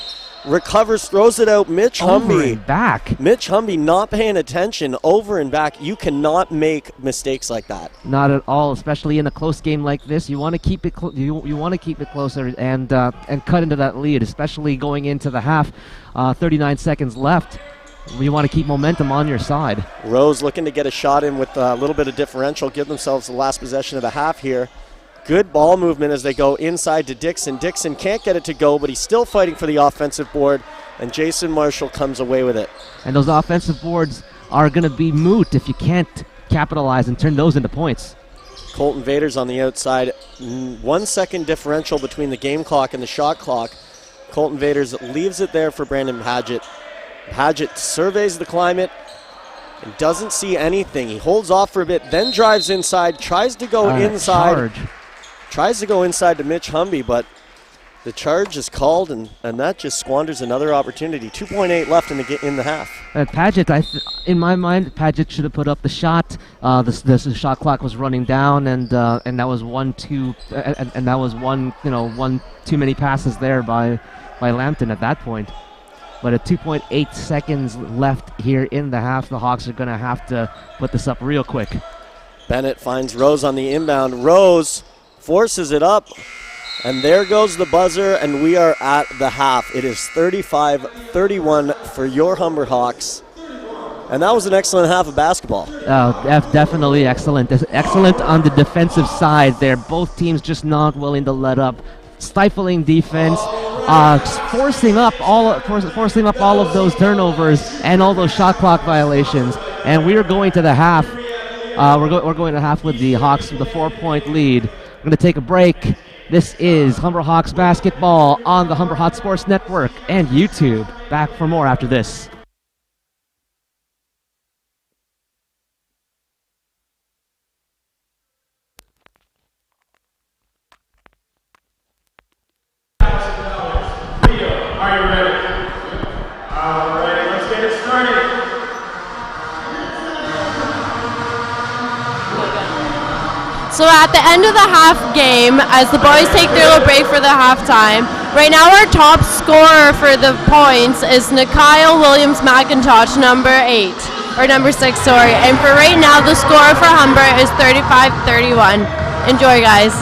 recovers, throws it out. Mitch Over Humby. and back. Mitch Humby not paying attention, over and back. You cannot make mistakes like that. Not at all, especially in a close game like this. You want to keep it you want to keep it closer and cut into that lead, especially going into the half. 39 seconds left. You want to keep momentum on your side. Rose looking to get a shot in with a little bit of differential, give themselves the last possession of the half here. Good ball movement as they go inside to Dixon. Dixon can't get it to go, but he's still fighting for the offensive board, and Jason Marshall comes away with it. And those offensive boards are going to be moot if you can't capitalize and turn those into points. Colton Vaders on the outside. 1 second differential between the game clock and the shot clock. Colton Vaders leaves it there for Brandon Paget. Paget surveys the climate and doesn't see anything. He holds off for a bit, then drives inside, tries to go inside. Charge. Tries to go inside to Mitch Humby, but the charge is called, and that just squanders another opportunity. 2.8 left in the half. Paget, in my mind, Paget should have put up the shot. The shot clock was running down, and that was 1-2, and that was one too many passes there by Lambton at that point. But at 2.8 seconds left here in the half, the Hawks are going to have to put this up real quick. Bennett finds Rose on the inbound. Rose forces it up, and there goes the buzzer, and we are at the half. It is 35-31 for your Humber Hawks, and that was an excellent half of basketball. Definitely excellent. Excellent on the defensive side there. Both teams just not willing to let up. Stifling defense, forcing up all of those turnovers and all those shot clock violations. And we are going to the half. We're going to half with the Hawks with a 4-point lead. We're going to take a break. This is Humber Hawks basketball on the Humber Hot Sports Network and YouTube. Back for more after this. Are you ready? All right, let's get it started. So at the end of the half game, as the boys take their little break for the halftime, right now our top scorer for the points is Nikyle Williams-McIntosh, number 6, sorry. And for right now, the score for Humber is 35-31. Enjoy, guys.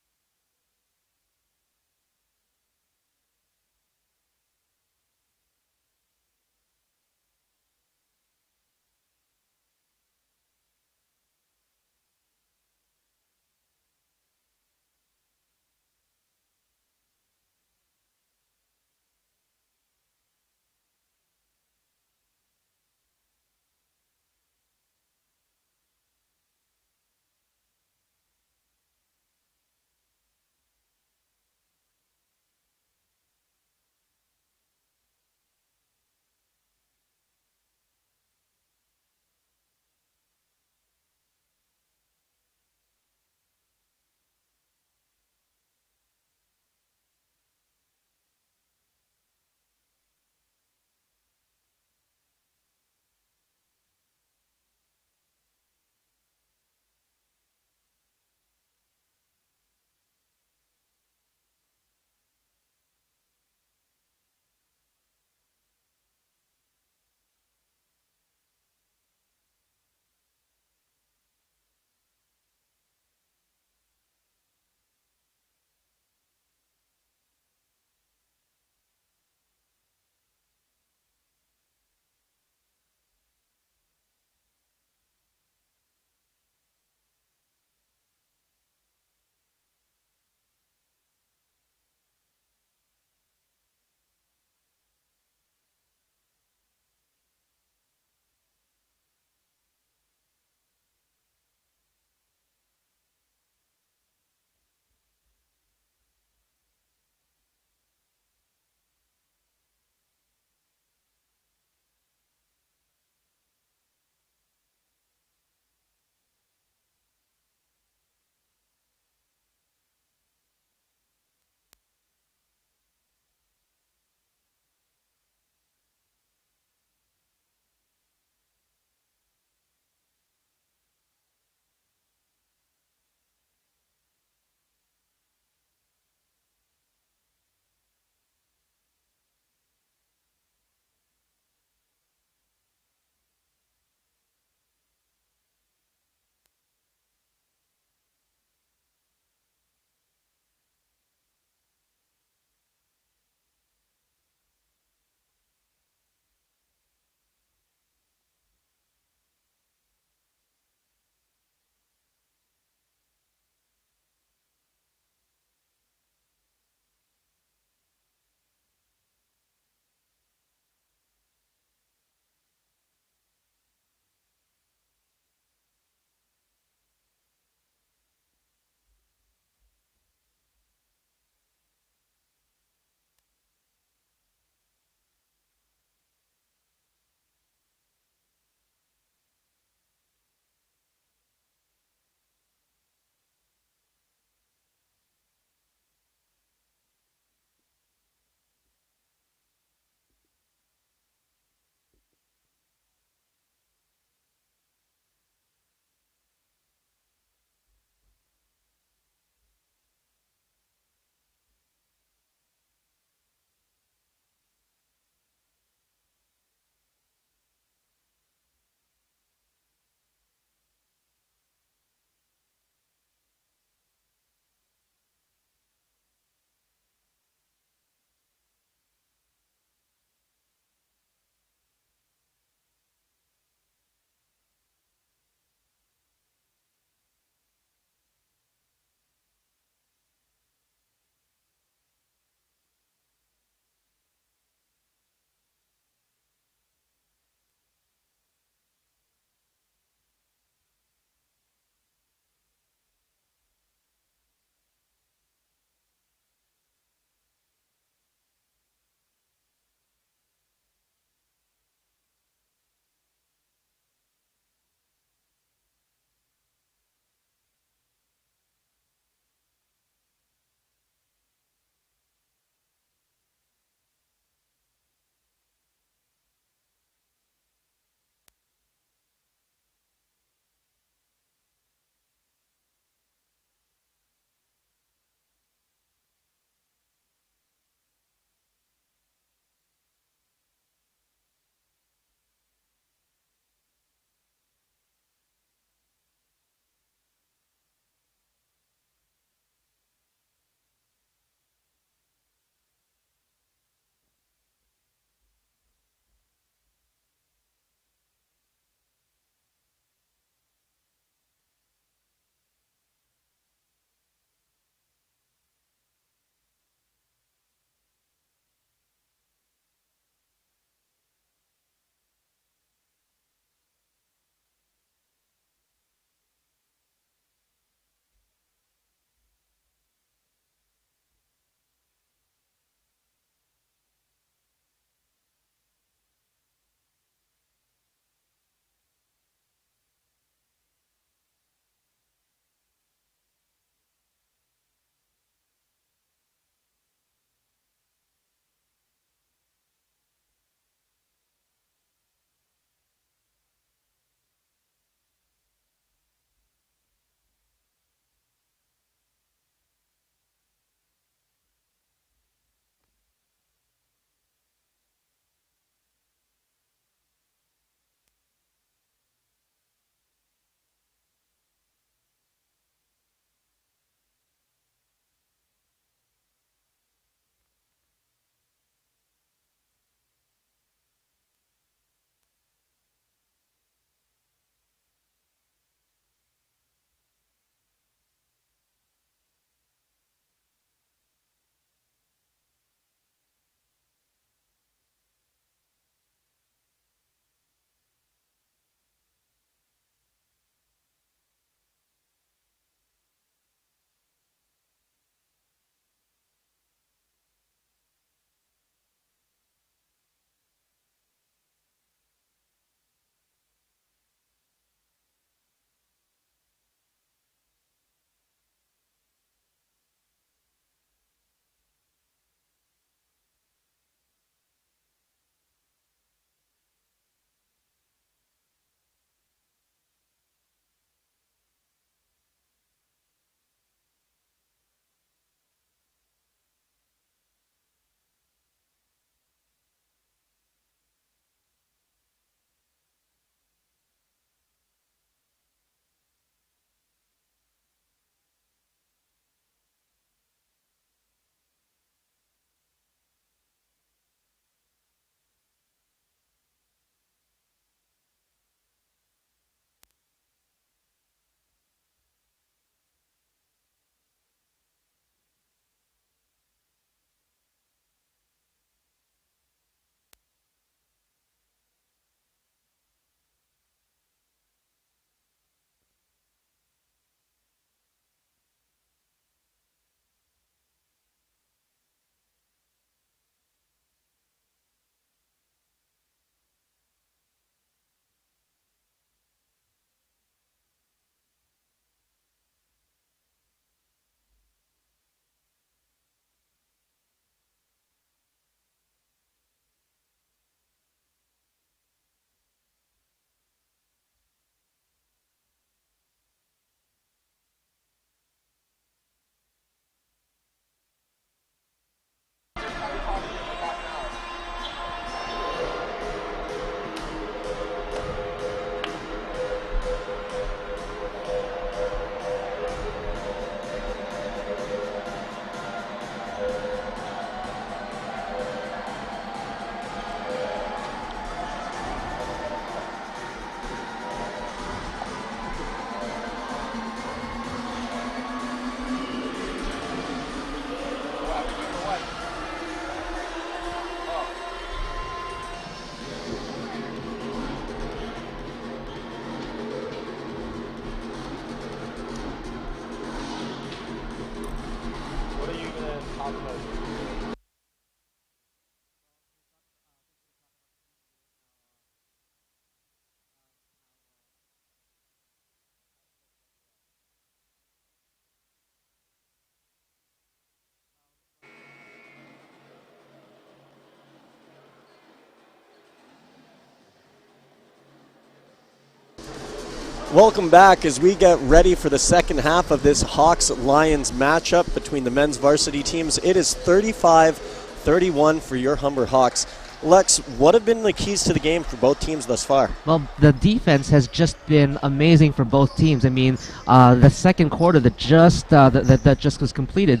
Welcome back as we get ready for the second half of this Hawks-Lions matchup between the men's varsity teams. It is 35-31 for your Humber Hawks. Lex, what have been the keys to the game for both teams thus far? Well, the defense has just been amazing for both teams. I mean, the second quarter that just was completed,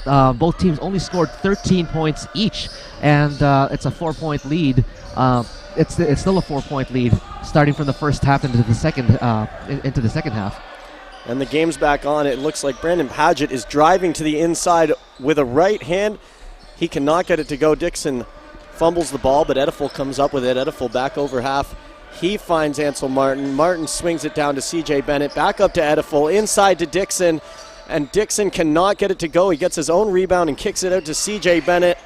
both teams only scored 13 points each, and it's a 4-point lead. It's still a 4-point lead, starting from the first half into the second half. And the game's back on. It looks like Brandon Paget is driving to the inside with a right hand. He cannot get it to go. Dixon fumbles the ball, but Edifel comes up with it. Edifel back over half. He finds Ansel Martin. Martin swings it down to CJ Bennett. Back up to Edifel. Inside to Dixon. And Dixon cannot get it to go. He gets his own rebound and kicks it out to CJ Bennett,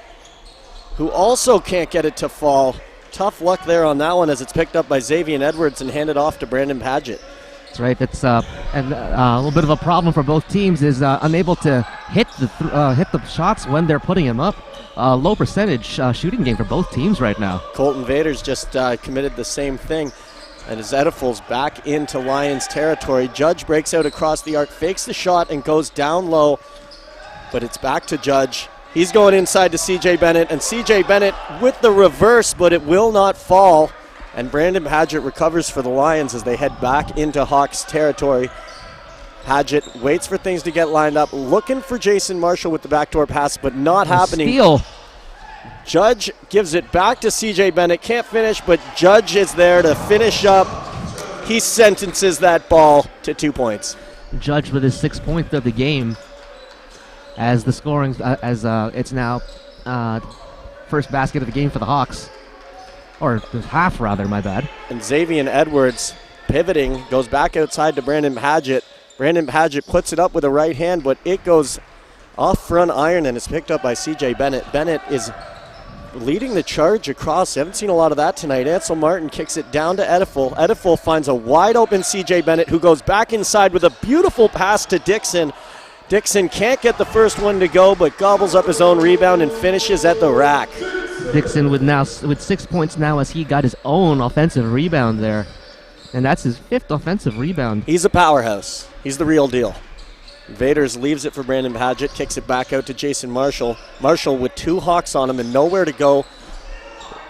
who also can't get it to fall. Tough luck there on that one as it's picked up by Xavier Edwards and handed off to Brandon Paget. That's right. That's a little bit of a problem for both teams is unable to hit the shots when they're putting them up. Low percentage shooting game for both teams right now. Colton Vaders just committed the same thing. And as Edifel's back into Lions territory, Judge breaks out across the arc, fakes the shot, and goes down low. But it's back to Judge. He's going inside to CJ Bennett, and CJ Bennett with the reverse, but it will not fall. And Brandon Paget recovers for the Lions as they head back into Hawks territory. Paget waits for things to get lined up, looking for Jason Marshall with the backdoor pass, but not happening. Steal. Judge gives it back to CJ Bennett. Can't finish, but Judge is there to finish up. He sentences that ball to 2 points. Judge with his 6th point of the game. As the scoring, it's now first basket of the game for the Hawks. Or half, rather, my bad. And Xavier Edwards pivoting, goes back outside to Brandon Paget. Brandon Paget puts it up with a right hand, but it goes off front iron and is picked up by CJ Bennett. Bennett is leading the charge across. Haven't seen a lot of that tonight. Ansel Martin kicks it down to Edifel. Edifel finds a wide open CJ Bennett, who goes back inside with a beautiful pass to Dixon. Dixon can't get the first one to go, but gobbles up his own rebound and finishes at the rack. Dixon with 6 points now as he got his own offensive rebound there. And that's his 5th offensive rebound. He's a powerhouse. He's the real deal. Vaders leaves it for Brandon Paget, kicks it back out to Jason Marshall. Marshall with 2 Hawks on him and nowhere to go.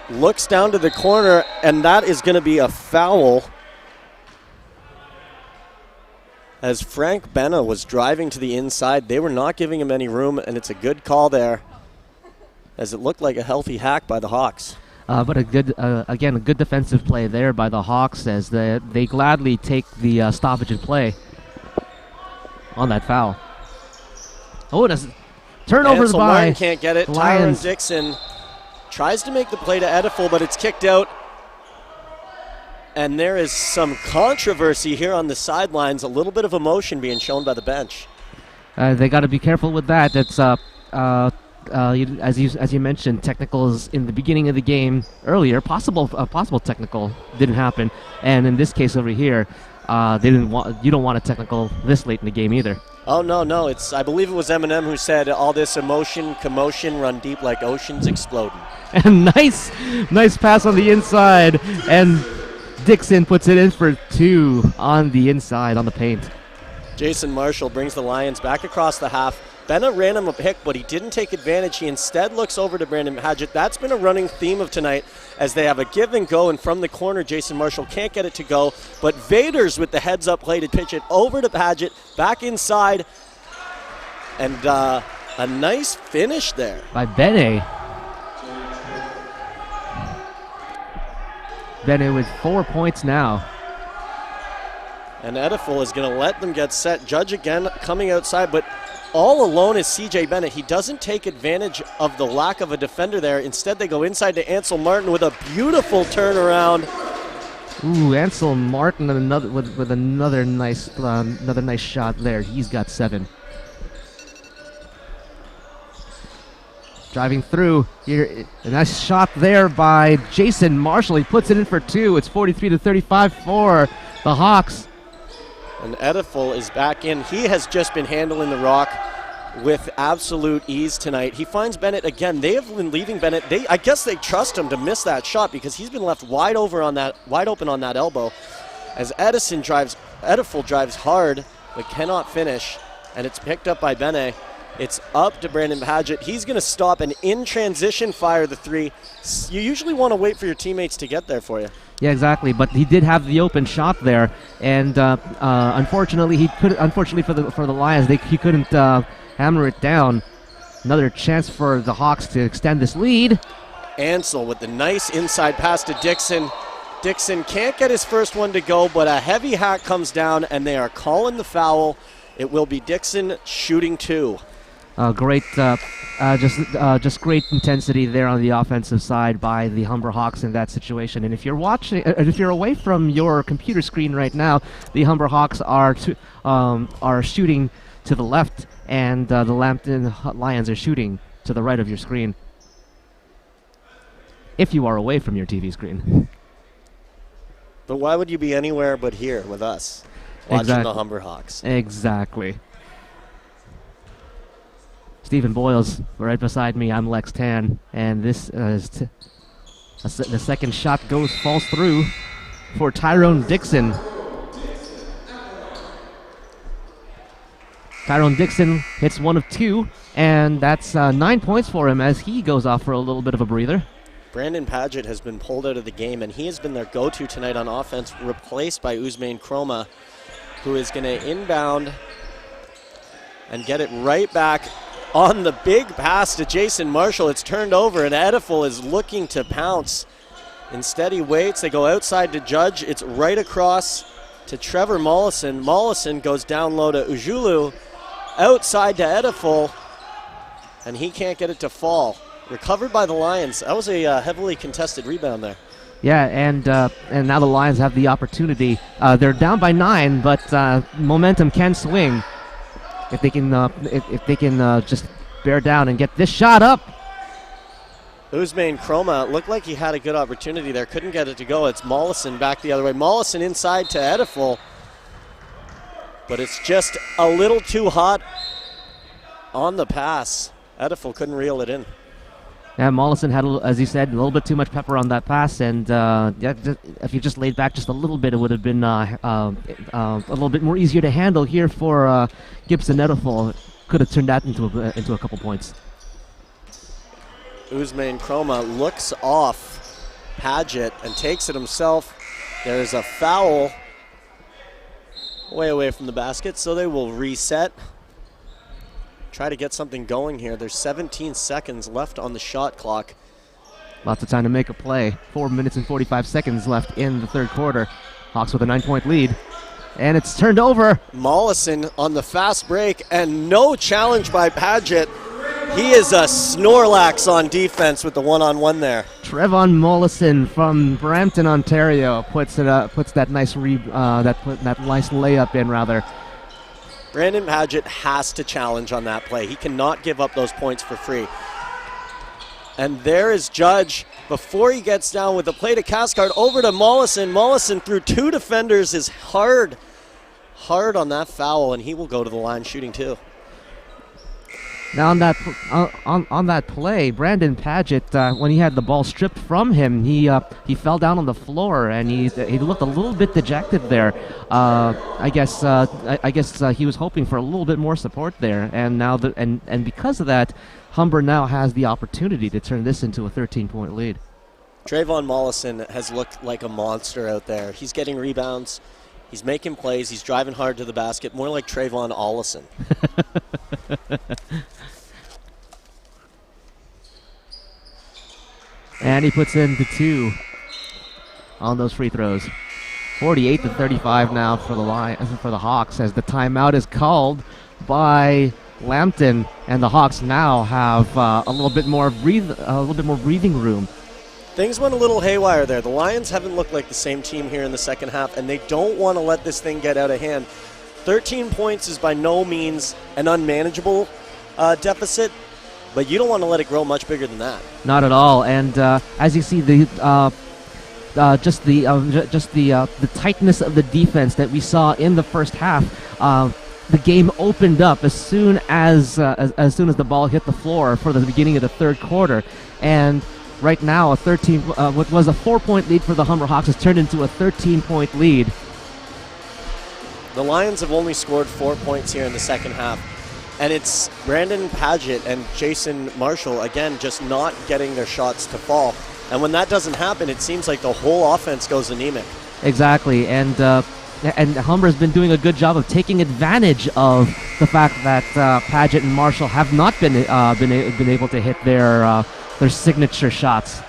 Looks down to the corner, and that is going to be a foul. As Frank Benna was driving to the inside, they were not giving him any room, and it's a good call there, as it looked like a healthy hack by the Hawks. But a good defensive play there by the Hawks as they gladly take the stoppage and play on that foul. Oh, it is turnovers Ansel by Martin can't get it. Tyron Lions. Dixon tries to make the play to Edifel, but it's kicked out. And there is some controversy here on the sidelines, a little bit of emotion being shown by the bench. They got to be careful with that. That's as you mentioned, technicals in the beginning of the game earlier. Possible technical didn't happen, and in this case over here, you don't want a technical this late in the game either. Oh no! I believe it was Eminem who said all this emotion, commotion, run deep like oceans exploding. And nice pass on the inside, and Dixon puts it in for 2 on the inside on the paint. Jason Marshall brings the Lions back across the half. Benna ran him a pick, but he didn't take advantage. He instead looks over to Brandon Paget. That's been a running theme of tonight as they have a give and go, and from the corner, Jason Marshall can't get it to go, but Vaders with the heads-up play to pitch it over to Paget, back inside, and a nice finish there. By Bene. Bene with 4 points now. And Edifel is going to let them get set. Judge again coming outside, but all alone is CJ Bennett. He doesn't take advantage of the lack of a defender there. Instead, they go inside to Ansel Martin with a beautiful turnaround. Ooh, Ansel Martin with another nice shot there. He's got 7. Driving through here, a nice shot there by Jason Marshall. He puts it in for 2. It's 43-35 for the Hawks. And Edifel is back in. He has just been handling the rock with absolute ease tonight. He finds Bennett again. They have been leaving Bennett. I guess they trust him to miss that shot because he's been left wide open on that elbow. As Edison drives Ediful drives hard, but cannot finish, and it's picked up by Bene. It's up to Brandon Paget. He's going to stop and in transition fire the three. You usually want to wait for your teammates to get there for you. Yeah, exactly. But he did have the open shot there, and unfortunately, for the Lions, he couldn't hammer it down. Another chance for the Hawks to extend this lead. Ansel with the nice inside pass to Dixon. Dixon can't get his first one to go, but a heavy hack comes down, and they are calling the foul. It will be Dixon shooting 2. Great, just great intensity there on the offensive side by the Humber Hawks in that situation. And if you're watching, if you're away from your computer screen right now, the Humber Hawks are shooting to the left, and the Lambton Lions are shooting to the right of your screen. If you are away from your TV screen. But why would you be anywhere but here with us, watching the Humber Hawks? Exactly. Stephen Boyle's right beside me. I'm Lex Tan, and this is the second shot falls through for Tyrone Dixon. Tyrone Dixon hits 1 of 2, and that's 9 points for him as he goes off for a little bit of a breather. Brandon Paget has been pulled out of the game, and he has been their go-to tonight on offense, replaced by Usmain Chroma, who is going to inbound and get it right back on the big pass to Jason Marshall. It's turned over, and Ediful is looking to pounce. Instead, he waits. They go outside to Judge. It's right across to Trevor Mollison. Mollison goes down low to Ujulu. Outside to Ediful, and he can't get it to fall. Recovered by the Lions. That was a heavily contested rebound there. Yeah, and now the Lions have the opportunity. They're down by 9, but momentum can swing if they can just bear down and get this shot up. Usmain Chroma looked like he had a good opportunity there. Couldn't get it to go. It's Mollison back the other way. Mollison inside to Ediful. But it's just a little too hot on the pass. Ediful couldn't reel it in. Yeah, Mollison had, as you said, a little bit too much pepper on that pass, and if you just laid back just a little bit, it would have been a little bit more easier to handle here for Gibson Ediful. Could have turned that into a couple points. Usmain Chroma looks off Paget and takes it himself. There's a foul way away from the basket, so they will reset. Try to get something going here. There's 17 seconds left on the shot clock. Lots of time to make a play. 4 minutes and 45 seconds left in the third quarter. Hawks with a 9-point lead. And it's turned over. Mollison on the fast break, and no challenge by Paget. He is a Snorlax on defense with the one-on-one there. Trevon Mollison from Brampton, Ontario, puts that nice nice layup in rather. Brandon Paget has to challenge on that play. He cannot give up those points for free. And there is Judge before he gets down with the play to Cathcart over to Mollison. Mollison through 2 defenders is hard on that foul, and he will go to the line shooting 2. Now on that play, Brandon Paget, when he had the ball stripped from him, he fell down on the floor and he looked a little bit dejected there. I guess he was hoping for a little bit more support there, and now and because of that, Humber now has the opportunity to turn this into a 13-point lead. Trayvon Mollison has looked like a monster out there. He's getting rebounds. He's making plays. He's driving hard to the basket. More like Trayvon Ollison. And he puts in the 2 on those free throws. 48-35 now for the Hawks as the timeout is called by Lambton, and the Hawks now have a little bit more breathing room. Things went a little haywire there. The Lions haven't looked like the same team here in the second half, and they don't want to let this thing get out of hand. 13 points is by no means an unmanageable deficit, but you don't want to let it grow much bigger than that. Not at all. And as you see, the tightness of the defense that we saw in the first half, the game opened up as soon as the ball hit the floor for the beginning of the third quarter, and right now what was a 4-point lead for the Humber Hawks has turned into a 13-point lead. The Lions have only scored 4 points here in the second half. And it's Brandon Paget and Jason Marshall, again, just not getting their shots to fall. And when that doesn't happen, it seems like the whole offense goes anemic. Exactly, and Humber's been doing a good job of taking advantage of the fact that Paget and Marshall have not been able to hit their signature shots.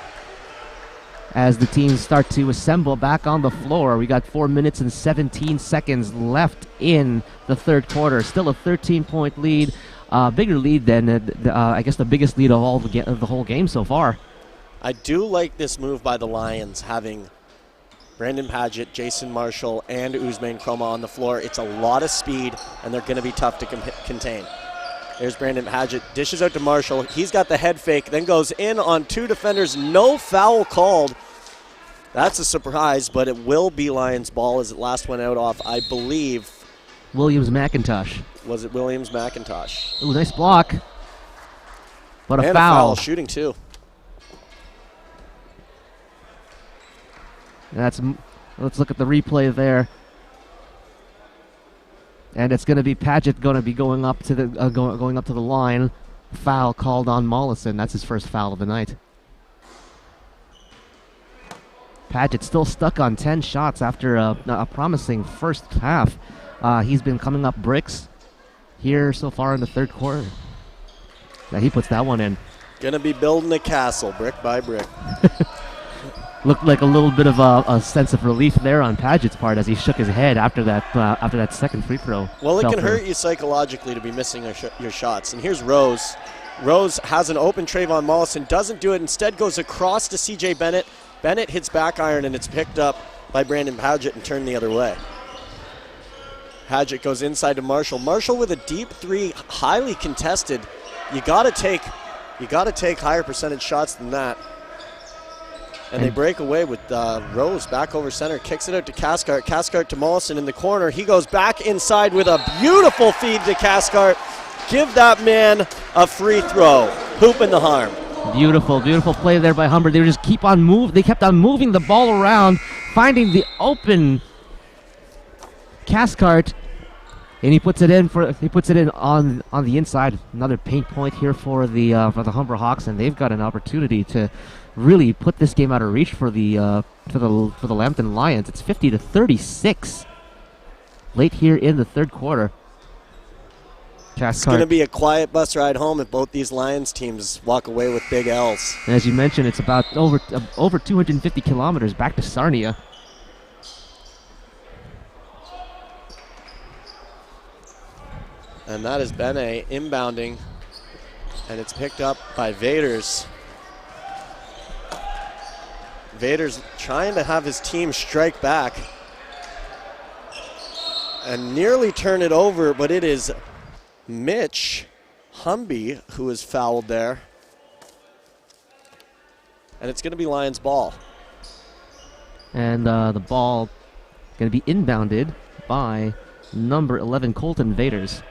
As the teams start to assemble back on the floor, we got 4 minutes and 17 seconds left in the third quarter. Still a 13-point lead, bigger lead than I guess the biggest lead of the whole game so far. I do like this move by the Lions, having Brandon Paget, Jason Marshall, and Ousmane Kroma on the floor. It's a lot of speed, and they're going to be tough to contain. There's Brandon Paget, dishes out to Marshall. He's got the head fake, then goes in on 2 defenders. No foul called. That's a surprise, but it will be Lions' ball as it last went out off, I believe. Williams-McIntosh. Was it Williams-McIntosh? Ooh, nice block. But a and foul. A foul, shooting too. Let's look at the replay there. And it's going to be Paget going to be going up to the going up to the line. Foul called on Mollison. That's his first foul of the night. Paget still stuck on 10 shots after a promising first half. He's been coming up bricks here so far in the third quarter. Now he puts that one in. Gonna be building a castle brick by brick. Looked like a little bit of a sense of relief there on Paget's part as he shook his head after that second free throw. Well, it can hurt you psychologically to be missing your shots. And here's Rose. Rose has an open Trayvon Mollison, doesn't do it, instead goes across to C.J. Bennett. Bennett hits back iron, and it's picked up by Brandon Paget and turned the other way. Paget goes inside to Marshall. Marshall with a deep three, highly contested. You got to take higher percentage shots than that. And they break away with Rose back over center, kicks it out to Cathcart. Cathcart to Mollison in the corner. He goes back inside with a beautiful feed to Cathcart. Give that man a free throw. Hoop in the harm. Beautiful, beautiful play there by Humber. They just kept on moving the ball around, finding the open Cathcart, and he puts it in on the inside. Another paint point here for the Humber Hawks, and they've got an opportunity to really put this game out of reach for the Lambton Lions. It's 50-36 late here in the third quarter. It's going to be a quiet bus ride home if both these Lions teams walk away with big L's. And as you mentioned, it's about over 250 kilometers back to Sarnia. And that is Bene inbounding, and it's picked up by Vaders. Vaders trying to have his team strike back and nearly turn it over, but it is Mitch Humby who is fouled there. And it's going to be Lions ball. And the ball going to be inbounded by number 11 Colton Vaders.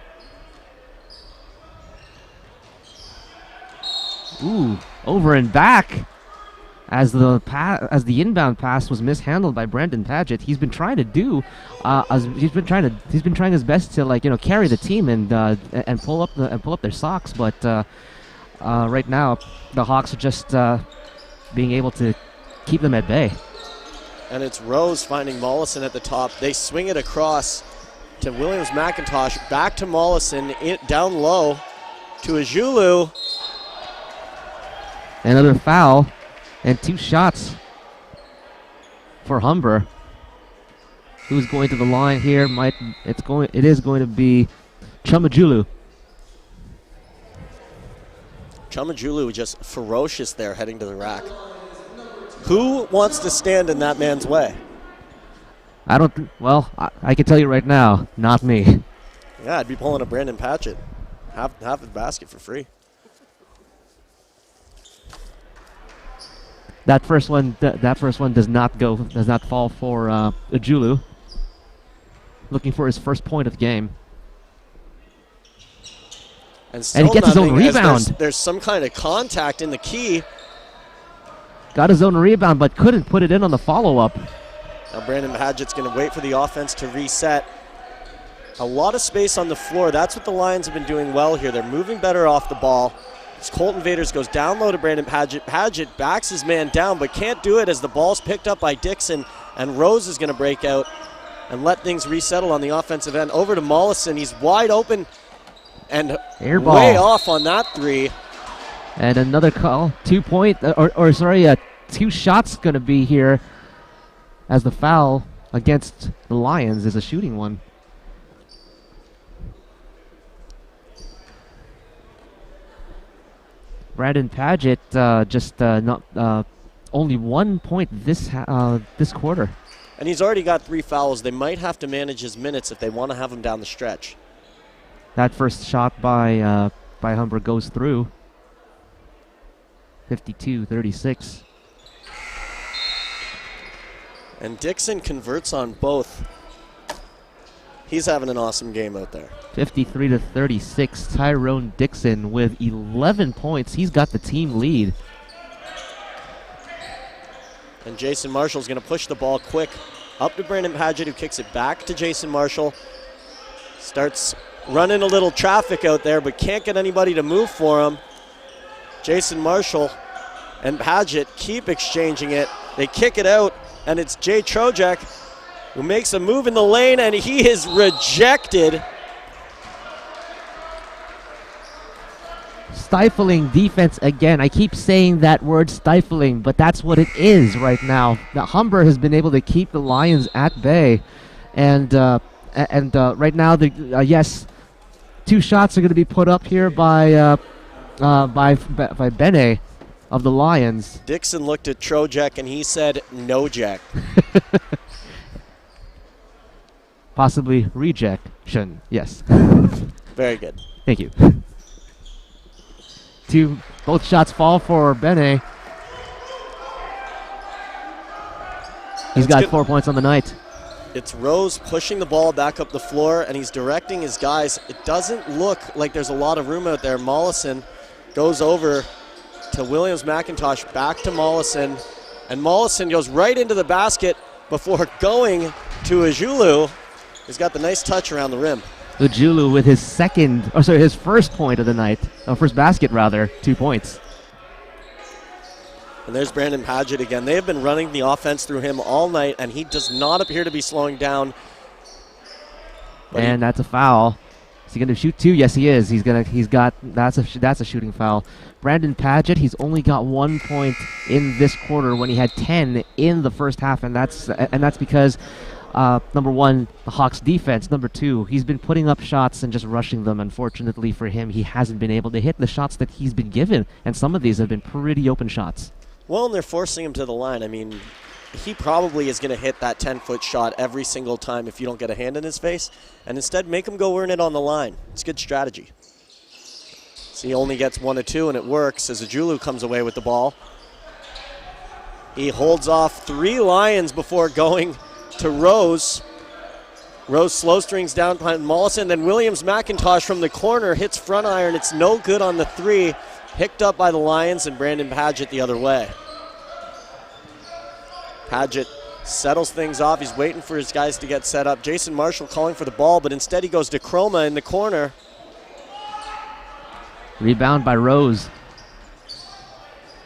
Ooh, over and back. As the inbound pass was mishandled by Brandon Paget, he's been trying his best to carry the team and pull up their socks, but right now the Hawks are just being able to keep them at bay. And it's Rose finding Mollison at the top. They swing it across to Williams-McIntosh, back to Mollison, down low to Ajulu. Another foul. And 2 shots for Humber. Who's going to the line here? It is going to be Chumajulu. Chumajulu just ferocious there heading to the rack. Who wants to stand in that man's way? I can tell you right now, not me. Yeah, I'd be pulling a Brandon Paget. Half the basket for free. That first one does not fall for Ajulu. Looking for his first point of the game. And he gets his own rebound. There's some kind of contact in the key. Got his own rebound, but couldn't put it in on the follow-up. Now Brandon Paget's going to wait for the offense to reset. A lot of space on the floor. That's what the Lions have been doing well here. They're moving better off the ball. As Colton Vaders goes down low to Brandon Paget. Paget backs his man down, but can't do it as the ball's picked up by Dixon, and Rose is going to break out and let things resettle on the offensive end. Over to Mollison. He's wide open and way off on that three. And another call. 2 point, two shots going to be here as the foul against the Lions is a shooting one. Brandon Paget only 1 point this quarter. And he's already got 3 fouls. They might have to manage his minutes if they want to have him down the stretch. That first shot by Humber goes through. 52-36. And Dixon converts on both. He's having an awesome game out there. 53-36. Tyrone Dixon with 11 points. He's got the team lead. And Jason Marshall's going to push the ball quick up to Brandon Paget, who kicks it back to Jason Marshall. Starts running a little traffic out there, but can't get anybody to move for him. Jason Marshall and Paget keep exchanging it. They kick it out, and it's Jay Trojak who makes a move in the lane, and he is rejected. Stifling defense again. I keep saying that word stifling, but that's what it is right now. The Humber has been able to keep the Lions at bay, and right now, yes, 2 shots are going to be put up here by Bene of the Lions. Dixon looked at Trojak and he said, "No, Jack." Possibly rejection. Yes. Very good. Thank you. Both shots fall for Bene. He's got 4 points on the night. It's Rose pushing the ball back up the floor, and he's directing his guys. It doesn't look like there's a lot of room out there. Mollison goes over to Williams McIntosh, back to Mollison, and Mollison goes right into the basket before going to Ajulu. He's got the nice touch around the rim. Ujulu with his first point of the night, first basket rather, 2 points. And there's Brandon Paget again. They have been running the offense through him all night, and he does not appear to be slowing down. And that's a foul. Is he going to shoot 2? Yes, he is. That's a shooting foul. Brandon Paget, he's only got 1 point in this quarter when he had 10 in the first half, and that's because number 1, the Hawks defense. Number 2, he's been putting up shots and just rushing them. Unfortunately for him, he hasn't been able to hit the shots that he's been given, and some of these have been pretty open shots. Well, and they're forcing him to the line. I mean, he probably is going to hit that 10-foot shot every single time if you don't get a hand in his face, and instead make him go earn it on the line. It's good strategy. So he only gets 1 or 2, and it works as Ajulu comes away with the ball. He holds off 3 Lions before going to Rose. Rose slow strings down behind Mollison. Then Williams McIntosh from the corner hits front iron. It's no good on the 3. Picked up by the Lions, and Brandon Paget the other way. Paget settles things off. He's waiting for his guys to get set up. Jason Marshall calling for the ball, but instead he goes to Chroma in the corner. Rebound by Rose.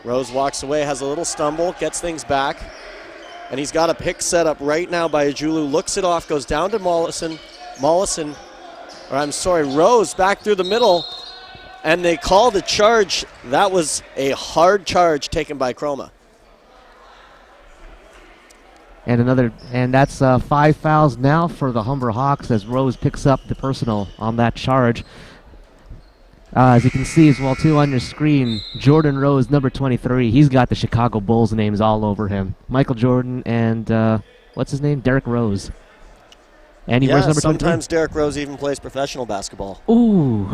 Rose walks away, has a little stumble, gets things back. And he's got a pick set up right now by Ajulu. Looks it off, goes down to Rose back through the middle. And they call the charge. That was a hard charge taken by Chroma. And that's 5 fouls now for the Humber Hawks as Rose picks up the personal on that charge. As you can see as well too on your screen, Jordan Rose, number 23. He's got the Chicago Bulls names all over him. Michael Jordan and what's his name? Derrick Rose. And he wears number 23. Sometimes Derrick Rose even plays professional basketball. Ooh.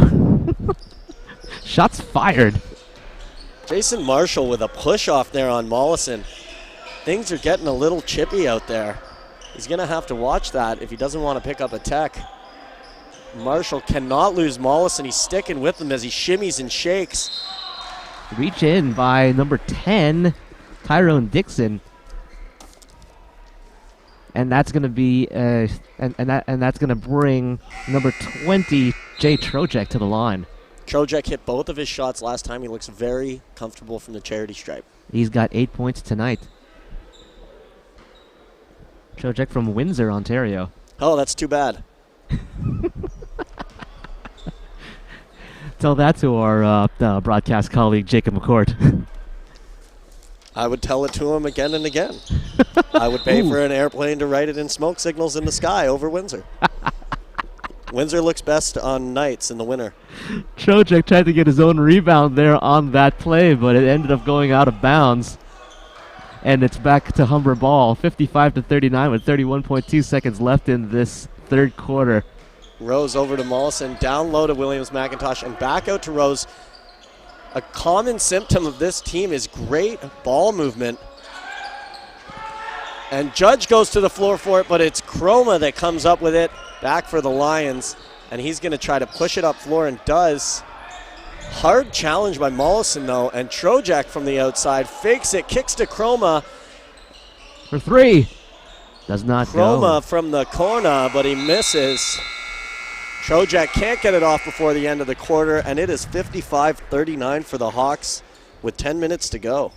Shots fired. Jason Marshall with a push off there on Mollison. Things are getting a little chippy out there. He's going to have to watch that if he doesn't want to pick up a tech. Marshall cannot lose Mollison. He's sticking with him as he shimmies and shakes. Reach in by number 10, Tyrone Dixon. and that's going to be and that's going to bring number 20 Jay Trojek to the line. Trojek hit both of his shots last time. He looks very comfortable from the charity stripe. He's got 8 points tonight. Trojek from Windsor, Ontario. Oh, that's too bad. Tell that to our broadcast colleague Jacob McCourt. I would tell it to him again and again. I would pay for an airplane to write it in smoke signals in the sky over Windsor. Windsor looks best on nights in the winter. Trojek tried to get his own rebound there on that play, but it ended up going out of bounds. And it's back to Humber ball, 55-39 with 31.2 seconds left in this third quarter. Rose over to Mollison, down low to Williams McIntosh, and back out to Rose. A common symptom of this team is great ball movement. And Judge goes to the floor for it, but it's Chroma that comes up with it. Back for the Lions, and he's going to try to push it up floor and does. Hard challenge by Mollison, though, and Trojek from the outside fakes it, kicks to Chroma. For three. Does not Chroma go. from the corner, but he misses. Trojek can't get it off before the end of the quarter, and it is 55-39 for the Hawks with 10 minutes to go.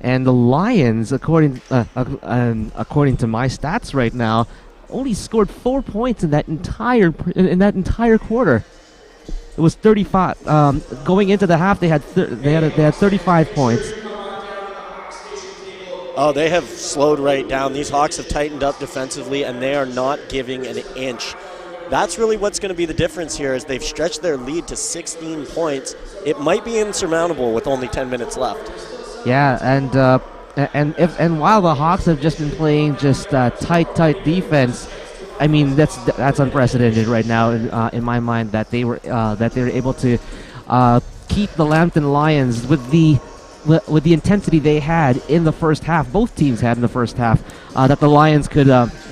And the Lions, according to my stats right now, only scored 4 points in that entire quarter. It was 35. Going into the half, they had 35 points. Oh, they have slowed right down. These Hawks have tightened up defensively, and they are not giving an inch. That's really what's going to be the difference here, is they've stretched their lead to 16 points. It might be insurmountable with only 10 minutes left. Yeah, and while the Hawks have just been playing just tight defense, I mean that's unprecedented right now in my mind, that they were able to keep the Lambton Lions with the intensity they had in the first half. Both teams had in the first half, that the Lions could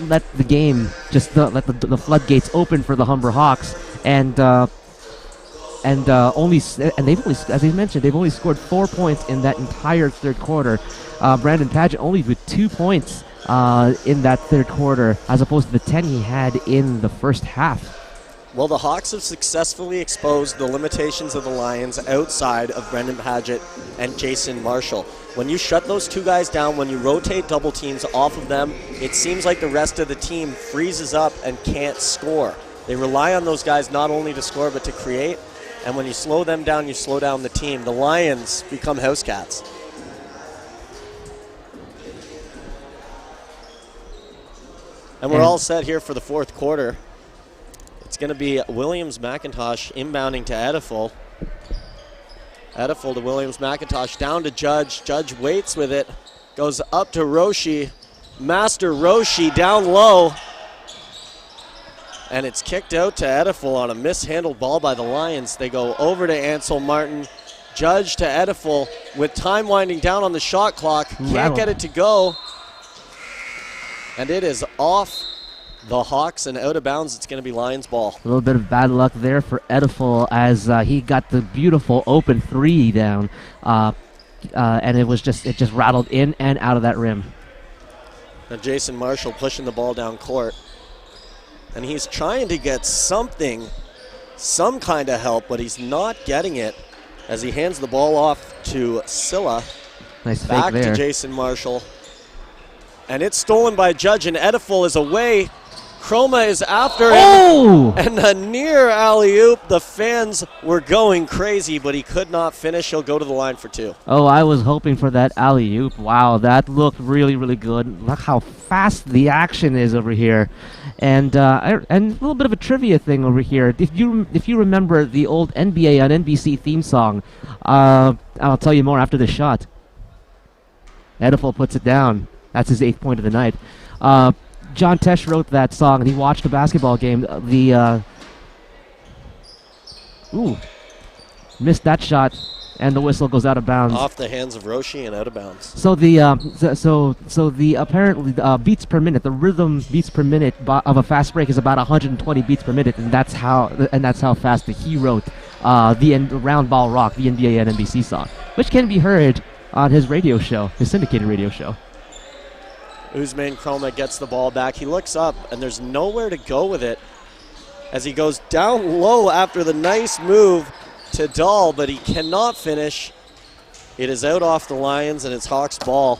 let the game just let the floodgates open for the Humber Hawks, and they've only, as I mentioned, they've only scored 4 points in that entire third quarter. Brandon Padgett only with 2 points in that third quarter, as opposed to the 10 he had in the first half. Well, the Hawks have successfully exposed the limitations of the Lions outside of Brendan Padgett and Jason Marshall. When you shut those two guys down, when you rotate double teams off of them, it seems like the rest of the team freezes up and can't score. They rely on those guys not only to score but to create. And when you slow them down, you slow down the team. The Lions become house cats. And we're all set here for the fourth quarter. It's going to be Williams McIntosh inbounding to Ediful. Ediful to Williams McIntosh, down to Judge. Judge waits with it, goes up to Roshi. Master Roshi down low. And it's kicked out to Ediful on a mishandled ball by the Lions. They go over to Ansel Martin. Judge to Ediful with time winding down on the shot clock. Can't get it to go. And it is off the Hawks and out of bounds. It's going to be Lions ball. A little bit of bad luck there for Ediful, as he got the beautiful open three down. And it just rattled in and out of that rim. Now Jason Marshall pushing the ball down court. And he's trying to get some kind of help, but he's not getting it as he hands the ball off to Silla. Nice fake back there. To Jason Marshall. And it's stolen by Judge, and Ediful is away. Chroma is after him. And a near alley-oop. The fans were going crazy, but he could not finish. He'll go to the line for two. Oh, I was hoping for that alley-oop. Wow, that looked really, really good. Look how fast the action is over here. And a little bit of a trivia thing over here. If you remember the old NBA on NBC theme song, I'll tell you more after the shot. Ediful puts it down. That's his 8th point of the night. John Tesh wrote that song, and he watched the basketball game. Missed that shot, and the whistle goes out of bounds. Off the hands of Roshi and out of bounds. So the apparently beats per minute, the rhythm beats per minute of a fast break is about 120 beats per minute, and that's how fast he wrote the Round Ball Rock, the NBA and NBC song, which can be heard on his radio show, his syndicated radio show. Usman Chroma gets the ball back. He looks up, and there's nowhere to go with it as he goes down low after the nice move to Dahl, but he cannot finish. It is out off the Lions, and it's Hawks ball.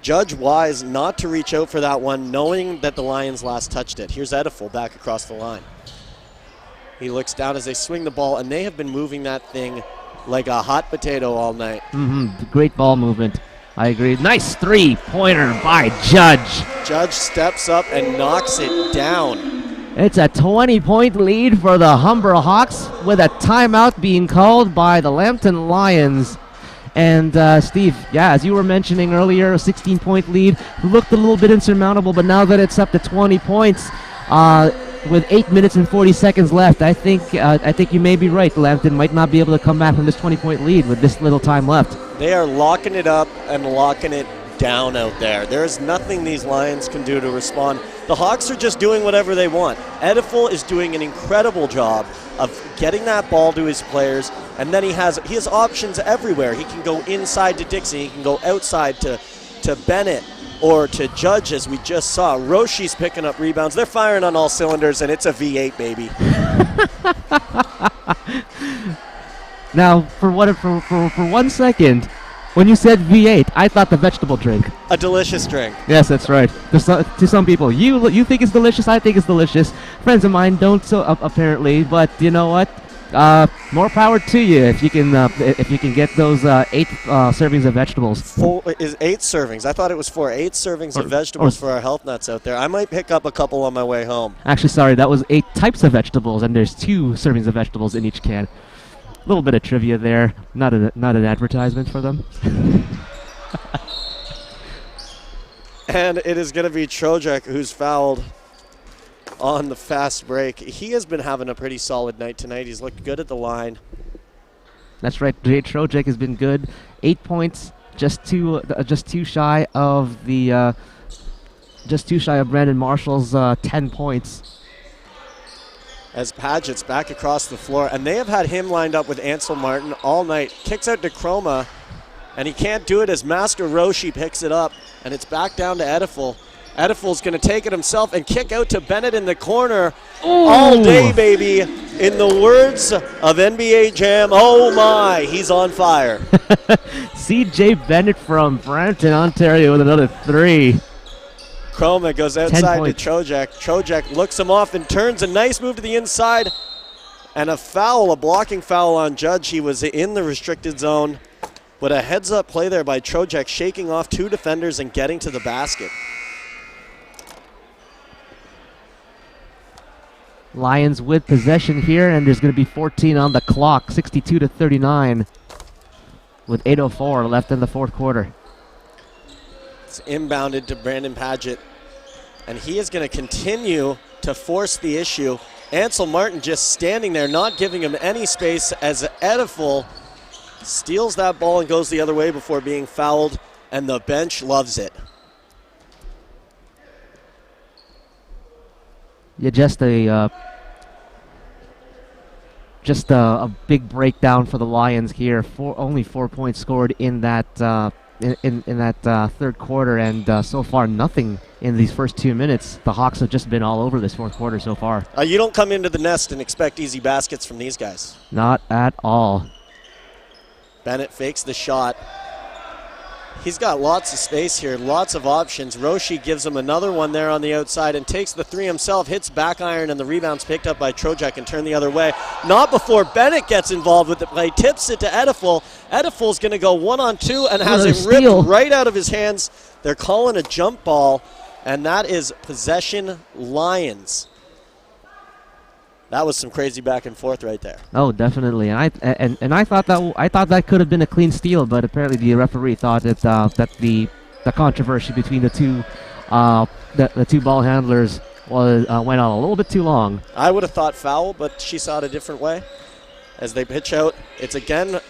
Judge wise not to reach out for that one, knowing that the Lions last touched it. Here's Ediful back across the line. He looks down as they swing the ball, and they have been moving that thing like a hot potato all night. Great ball movement. I agree. Nice three-pointer by Judge. Judge steps up and knocks it down. It's a 20-point lead for the Humber Hawks with a timeout being called by the Lambton Lions. And Steve, as you were mentioning earlier, a 16-point lead looked a little bit insurmountable, but now that it's up to 20 points, with 8 minutes and 40 seconds left, I think you may be right. Lambton might not be able to come back from this 20-point lead with this little time left. They are locking it up and locking it down out there. There is nothing these Lions can do to respond. The Hawks are just doing whatever they want. Ediful is doing an incredible job of getting that ball to his players, and then he has options everywhere. He can go inside to Dixon, he can go outside to Bennett or to Judge, as we just saw. Roshi's picking up rebounds. They're firing on all cylinders, and it's a V8, baby. Now, for 1 second, when you said V8, I thought the vegetable drink. A delicious drink. Yes, that's right. To some people, you think it's delicious. I think it's delicious. Friends of mine don't, so apparently. But you know what? More power to you if you can get those 8 servings of vegetables. 4 is 8 servings. I thought it was 4. 8 servings of vegetables for our health nuts out there. I might pick up a couple on my way home. Actually, sorry, that was 8 types of vegetables, and there's 2 servings of vegetables in each can. A little bit of trivia there. Not an advertisement for them. And it is going to be Trojek who's fouled on the fast break. He has been having a pretty solid night tonight. He's looked good at the line. That's right. Jay Trojek has been good. 8 points, just too shy of Brandon Marshall's 10 points. As Padgett's back across the floor, and they have had him lined up with Ansel Martin all night. Kicks out to Chroma, and he can't do it as Master Roshi picks it up, and it's back down to Ediful. Ediful's going to take it himself and kick out to Bennett in the corner. Ooh. All day, baby. In the words of NBA Jam, oh my, he's on fire. CJ Bennett from Brampton, Ontario with another 3. Chroma goes outside to Trojek. Trojek looks him off and turns. A nice move to the inside. And a foul, a blocking foul on Judge. He was in the restricted zone. But a heads-up play there by Trojek, shaking off 2 defenders and getting to the basket. Lions with possession here, and there's going to be 14 on the clock, 62-39, with 8:04 left in the fourth quarter. It's inbounded to Brandon Padgett, and he is going to continue to force the issue. Ansel Martin just standing there, not giving him any space, as Ediful steals that ball and goes the other way before being fouled, and the bench loves it. Yeah, just a big breakdown for the Lions here. Only 4 points scored in that third quarter, and so far nothing in these first 2 minutes. The Hawks have just been all over this fourth quarter so far. You don't come into the nest and expect easy baskets from these guys. Not at all. Bennett fakes the shot. He's got lots of space here, lots of options. Roshi gives him another one there on the outside and takes the 3 himself, hits back iron, and the rebound's picked up by Trojek and turned the other way. Not before Bennett gets involved with the play, tips it to Ediful. Ediful's going to go 1-on-2 and has it ripped right out of his hands. They're calling a jump ball, and that is possession Lions. That was some crazy back and forth right there. Oh, definitely, and I thought that could have been a clean steal, but apparently the referee thought that the controversy between the two ball handlers went on a little bit too long. I would have thought foul, but she saw it a different way. As they pitch out, it's again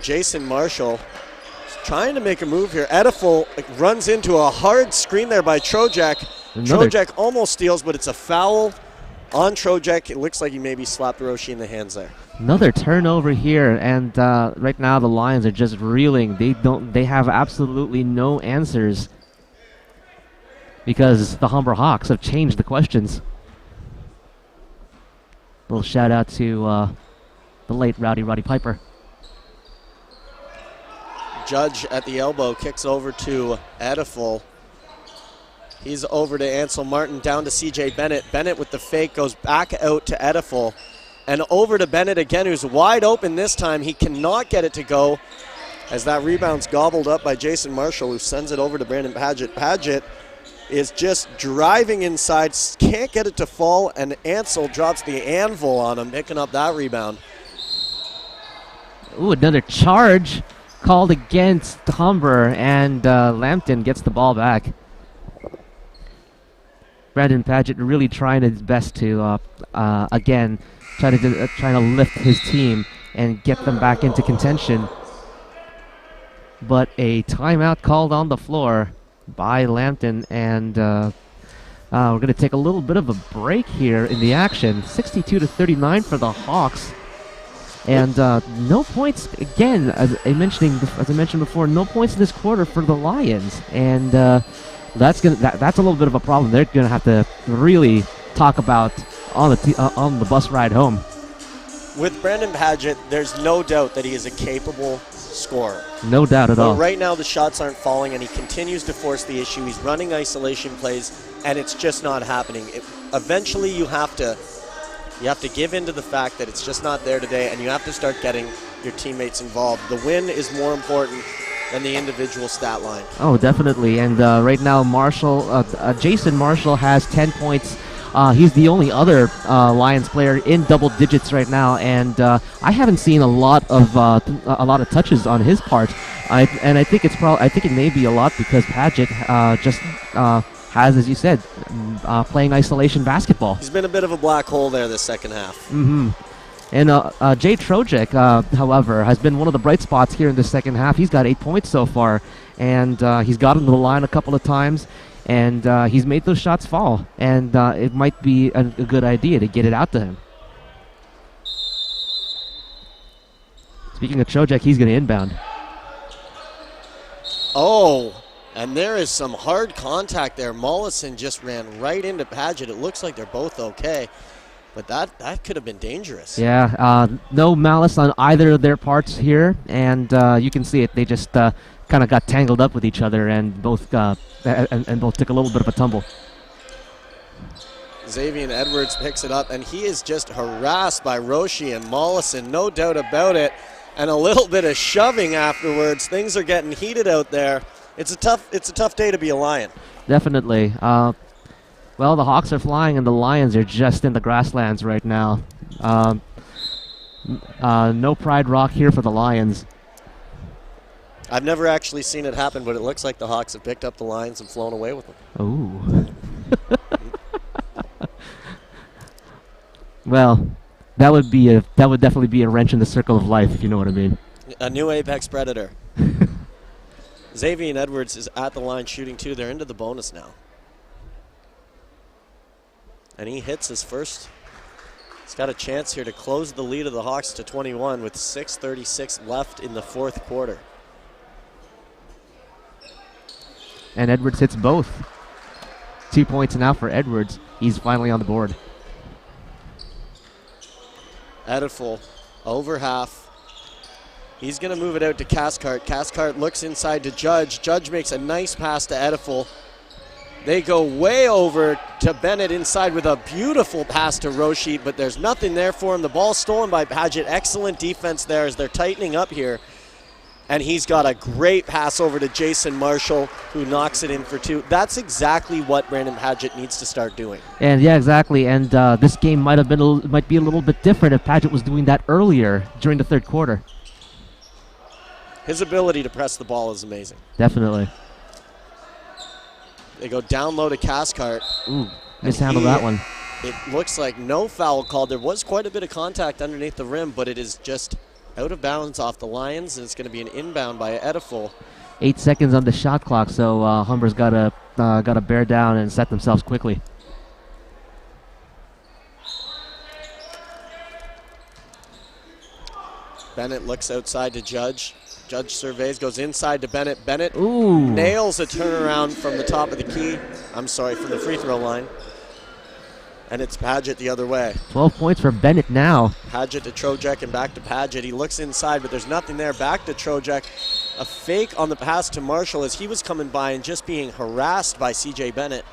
Jason Marshall trying to make a move here. Ediful runs into a hard screen there by Trojek. Trojek almost steals, but it's a foul. on Trojek. It looks like he maybe slapped Roshi in the hands there. Another turnover here, and right now the Lions are just reeling. They have absolutely no answers because the Humber Hawks have changed the questions. Little shout out to the late Roddy Piper. Judge at the elbow kicks over to Ediful. He's over to Ansel Martin, down to CJ Bennett. Bennett with the fake goes back out to Ediful. And over to Bennett again, who's wide open this time. He cannot get it to go as that rebound's gobbled up by Jason Marshall, who sends it over to Brandon Paget. Paget is just driving inside, can't get it to fall, and Ansel drops the anvil on him, picking up that rebound. Ooh, another charge called against Humber, and Lambton gets the ball back. Brandon Paget really trying his best to, again, trying to lift his team and get them back into contention. But a timeout called on the floor by Lambton, and we're going to take a little bit of a break here in the action. 62-39 for the Hawks. And no points, again, as I mentioned before, no points in this quarter for the Lions. And that's a little bit of a problem they're going to have to really talk about on the bus ride home. With Brandon Paget, there's no doubt that he is a capable scorer. No doubt at all. Right now the shots aren't falling, and he continues to force the issue. He's running isolation plays, and it's just not happening. Eventually you have to give in to the fact that it's just not there today, and you have to start getting your teammates involved. The win is more important than the individual stat line. Oh, definitely. And right now Jason Marshall has 10 points. He's the only other Lions player in double digits right now, and I haven't seen a lot of touches on his part. I think it may be a lot because Paget just has, as you said, playing isolation basketball. He's been a bit of a black hole there this second half. Mm-hmm. And Jay Trojek, however, has been one of the bright spots here in the second half. He's got 8 points so far, and he's gotten to the line a couple of times. And he's made those shots fall, and it might be a good idea to get it out to him. Speaking of Trojek, he's going to inbound. Oh, and there is some hard contact there. Mollison just ran right into Paget. It looks like they're both okay, but that could have been dangerous. Yeah, no malice on either of their parts here, and you can see it. They just kind of got tangled up with each other, and both both took a little bit of a tumble. Xavier Edwards picks it up, and he is just harassed by Roshi and Mollison, no doubt about it, and a little bit of shoving afterwards. Things are getting heated out there. It's a tough day to be a Lion. Definitely. Well, the Hawks are flying, and the Lions are just in the grasslands right now. No Pride Rock here for the Lions. I've never actually seen it happen, but it looks like the Hawks have picked up the Lions and flown away with them. Ooh. Well, that would definitely be a wrench in the circle of life, if you know what I mean. A new apex predator. Xavier Edwards is at the line shooting two. They're into the bonus now. And he hits his first. He's got a chance here to close the lead of the Hawks to 21 with 6:36 left in the fourth quarter. And Edwards hits both. 2 points now for Edwards. He's finally on the board. Ediful over half. He's going to move it out to Cathcart. Cathcart looks inside to Judge. Judge makes a nice pass to Ediful. They go way over to Bennett inside with a beautiful pass to Roshi, but there's nothing there for him. The ball stolen by Paget. Excellent defense there as they're tightening up here. And he's got a great pass over to Jason Marshall, who knocks it in for two. That's exactly what Brandon Paget needs to start doing. And yeah, exactly. And this game might be a little bit different if Paget was doing that earlier during the third quarter. His ability to press the ball is amazing. Definitely. They go down low to Cathcart. Ooh, mishandled that one. It looks like no foul called. There was quite a bit of contact underneath the rim, but it is just out of bounds off the Lions, and it's going to be an inbound by Ediful. 8 seconds on the shot clock, so Humber's got to bear down and set themselves quickly. Bennett looks outside to Judge. Judge surveys, goes inside to Bennett. Bennett Ooh. nails a turnaround from the top of the key. I'm sorry, from the free throw line. And it's Padgett the other way. 12 points for Bennett now. Padgett to Trojek and back to Padgett. He looks inside, but there's nothing there. Back to Trojek. A fake on the pass to Marshall as he was coming by and just being harassed by CJ Bennett.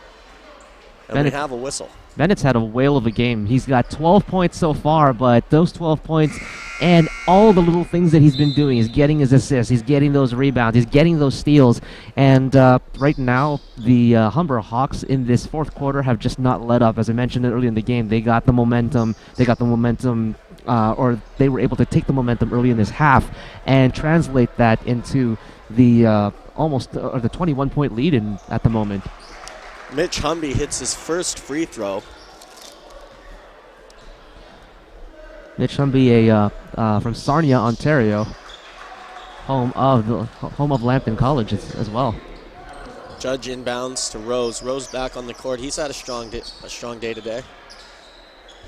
And Bennett, we have a whistle. Bennett's had a whale of a game. He's got 12 points so far, but those 12 points and all the little things that he's been doing, he's getting his assists, he's getting those rebounds, he's getting those steals. And right now, the Humber Hawks in this fourth quarter have just not let up. As I mentioned earlier in the game, they got the momentum. Or they were able to take the momentum early in this half and translate that into the the 21-point lead at the moment. Mitch Humby hits his first free throw. Mitch Humby, from Sarnia, Ontario, home of Lambton College as well. Judge inbounds to Rose. Rose back on the court. He's had a strong day today.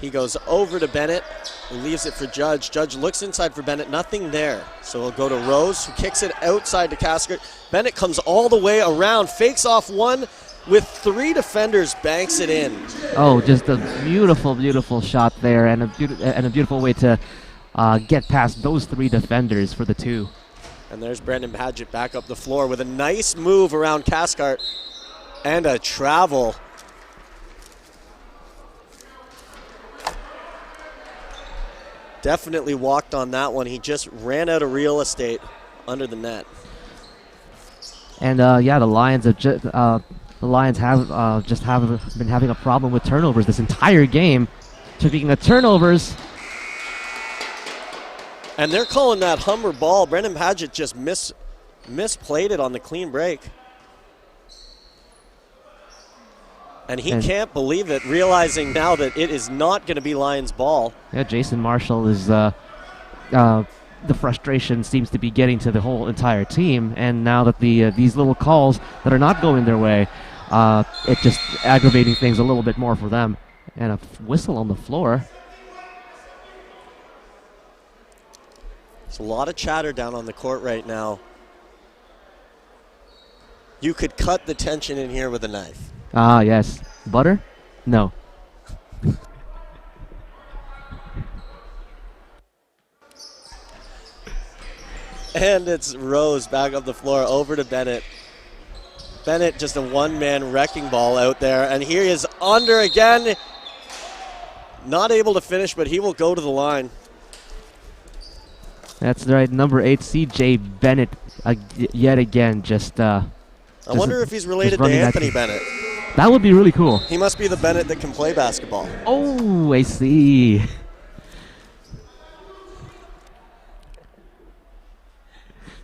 He goes over to Bennett, leaves it for Judge. Judge looks inside for Bennett, nothing there. So he'll go to Rose, who kicks it outside to Casker. Bennett comes all the way around, fakes off one with three defenders, banks it in. Oh, just a beautiful, beautiful shot there, and a beautiful way to get past those three defenders for the two. And there's Brandon Padgett back up the floor with a nice move around Caskart and a travel. Definitely walked on that one. He just ran out of real estate under the net. And the Lions have just been having a problem with turnovers this entire game. Speaking of turnovers, and they're calling that Humber ball. Brendan Padgett just misplayed it on the clean break. And he can't believe it, realizing now that it is not going to be Lions ball. Yeah, Jason Marshall is the frustration seems to be getting to the whole entire team, and now that these little calls that are not going their way, it's just aggravating things a little bit more for them. And a whistle on the floor. There's a lot of chatter down on the court right now. You could cut the tension in here with a knife. Ah, yes. Butter? No. And it's Rose back up the floor over to Bennett. Bennett just a one-man wrecking ball out there. And here he is under again. Not able to finish, but he will go to the line. That's right. Number 8, CJ Bennett, yet again, I wonder if he's related to Anthony Bennett. That would be really cool. He must be the Bennett that can play basketball. Oh, I see.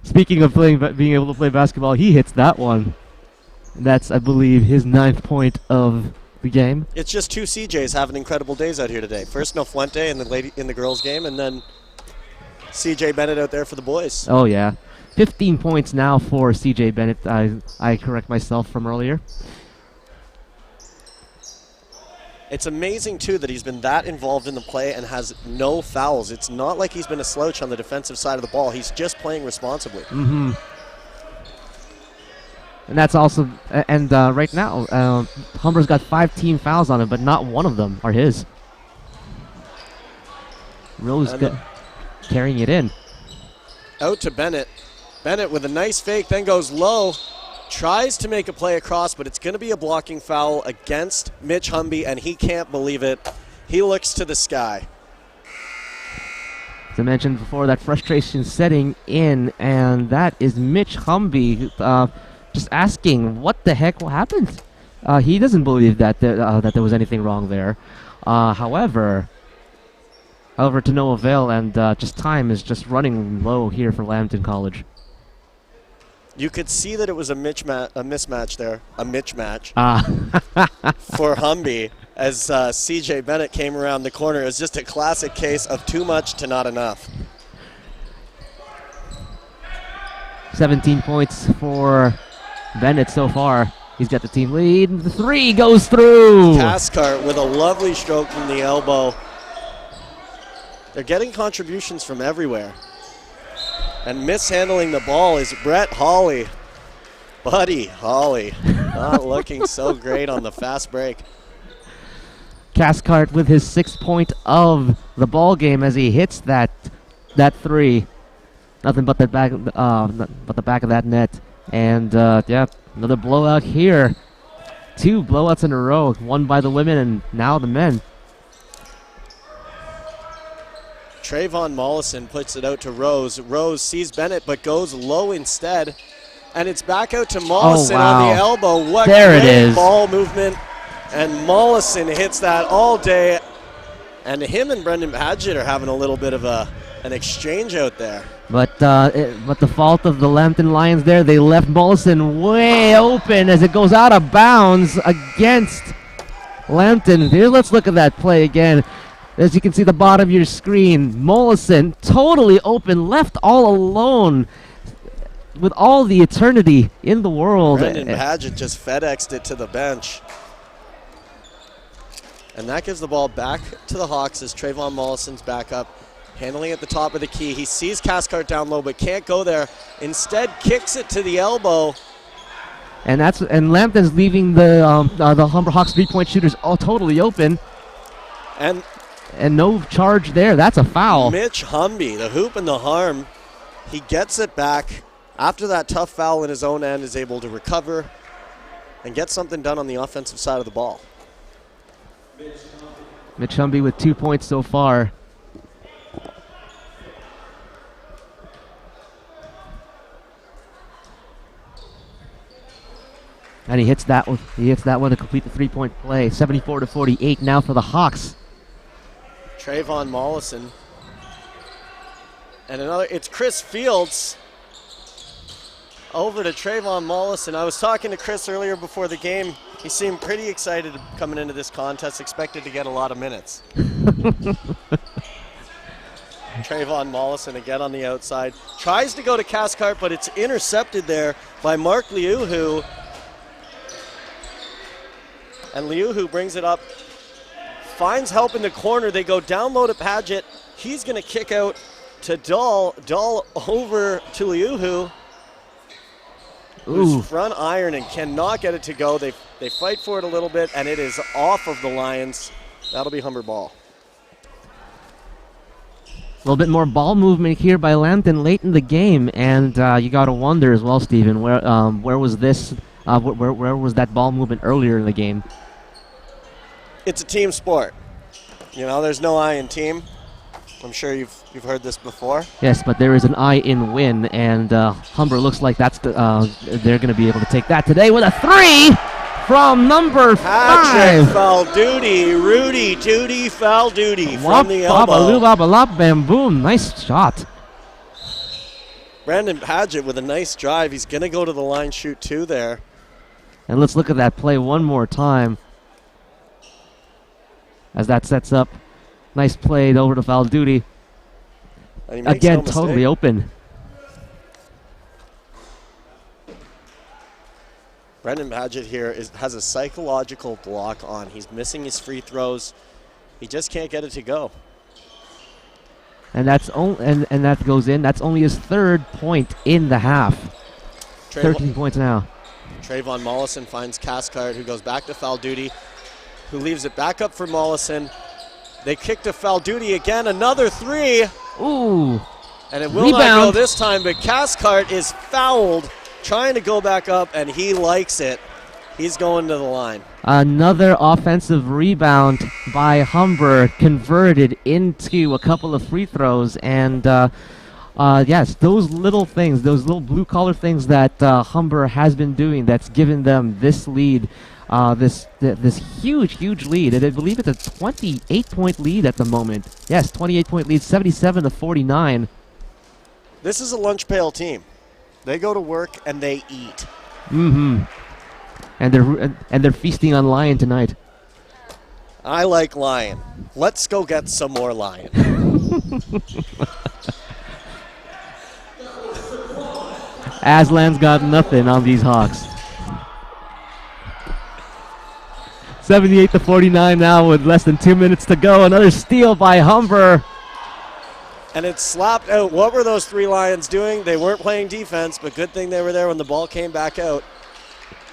Speaking of being able to play basketball, he hits that one. That's, I believe, his 9th point of the game. It's just two CJs having incredible days out here today. First Nofuente in the girls' game, and then CJ Bennett out there for the boys. Oh, yeah. 15 points now for CJ Bennett. I correct myself from earlier. It's amazing, too, that he's been that involved in the play and has no fouls. It's not like he's been a slouch on the defensive side of the ball. He's just playing responsibly. Mm-hmm. And that's also, right now, Humber's got 5 team fouls on him, but not one of them are his. Rose carrying it in. Out to Bennett. Bennett with a nice fake, then goes low. Tries to make a play across, but it's going to be a blocking foul against Mitch Humby, and he can't believe it. He looks to the sky. As I mentioned before, that frustration setting in, and that is Mitch Humby just asking what the heck happened. He doesn't believe that there was anything wrong there. However, to no avail, and just time is just running low here for Lambton College. You could see that it was a mismatch there, a Mitch match for Humby as CJ Bennett came around the corner. It was just a classic case of too much to not enough. 17 points for Bennett so far. He's got the team lead. The 3 goes through. Caskart with a lovely stroke from the elbow. They're getting contributions from everywhere. And mishandling the ball is Brett Hawley. Buddy Hawley, not looking so great on the fast break. Cathcart with his 6th point of the ball game as he hits that three. Nothing but the back, but the back of that net. And yeah, another blowout here. 2 blowouts in a row, one by the women and now the men. Trayvon Mollison puts it out to Rose. Rose sees Bennett but goes low instead. And it's back out to Mollison on the elbow. What there great it is. Ball movement. And Mollison hits that all day. And him and Brendan Padgett are having a little bit of an exchange out there. But the fault of the Lambton Lions there, they left Mollison way open as it goes out of bounds against Lambton. Here, let's look at that play again. As you can see the bottom of your screen, Mollison totally open, left all alone with all the eternity in the world. Brendan Padgett just FedExed it to the bench. And that gives the ball back to the Hawks as Trayvon Mollison's back up, handling at the top of the key. He sees Cathcart down low but can't go there. Instead kicks it to the elbow. And Lambton's leaving the Humber Hawks 3-point shooters all totally open. And no charge there. That's a foul. Mitch Humby, the hoop and the harm. He gets it back after that tough foul in his own end, is able to recover and get something done on the offensive side of the ball. Mitch Humby with 2 points so far. And he hits that one to complete the 3-point play. 74-48 now for the Hawks. Trayvon Mollison. And it's Chris Fields over to Trayvon Mollison. I was talking to Chris earlier before the game. He seemed pretty excited coming into this contest, expected to get a lot of minutes. Trayvon Mollison again on the outside. Tries to go to Cathcart, but it's intercepted there by Mark Liuhu. And Liuhu brings it up. Finds help in the corner. They go down low to Padgett. He's going to kick out to Dahl. Dahl over to Liuhu. Who's front iron and cannot get it to go. They fight for it a little bit, and it is off of the Lions. That'll be Humber ball. A little bit more ball movement here by Lambton late in the game, and you got to wonder as well, Stephen, where was this? Where was that ball movement earlier in the game? It's a team sport. You know, there's no I in team. I'm sure you've heard this before. Yes, but there is an I in win, and Humber looks like they're going to be able to take that today with a 3 from number 5. Patrick Falduti, Rudy Tooty Falduti from the elbow. Bam, boom, nice shot. Brandon Padgett with a nice drive. He's going to go to the line, shoot 2 there. And let's look at that play one more time as that sets up. Nice play over to Falduti. Again, totally open. Brendan Padgett here has a psychological block on. He's missing his free throws. He just can't get it to go. And that's and that goes in. That's only his 3rd point in the half. 13 points now. Trayvon Mollison finds Cathcart, who goes back to Falduti, who leaves it back up for Mollison. They kick to Falduti again, another 3. Ooh. And it will not go this time, but Cathcart is fouled, trying to go back up, and he likes it. He's going to the line. Another offensive rebound by Humber, converted into a couple of free throws. And yes, those little things, those little blue-collar things that Humber has been doing that's given them this lead, this huge lead. And I believe it's a 28-point lead at the moment. Yes, 28-point lead, 77-49. This is a lunch pail team. They go to work and they eat. Mm-hmm. And they're feasting on lion tonight. I like lion. Let's go get some more lion. Aslan's got nothing on these Hawks. 78-49 now with less than 2 minutes to go. Another steal by Humber. And it's slapped out. What were those three Lions doing? They weren't playing defense, but good thing they were there when the ball came back out.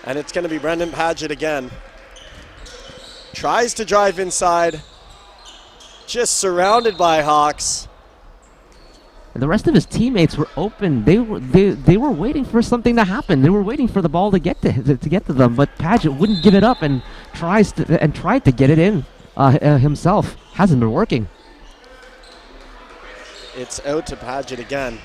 And it's going to be Brendan Paget again. Tries to drive inside. Just surrounded by Hawks. And the rest of his teammates were open. They were waiting for something to happen. They were waiting for the ball to get to them, but Paget wouldn't give it up and tried to get it in himself. Hasn't been working. It's out to Paget again.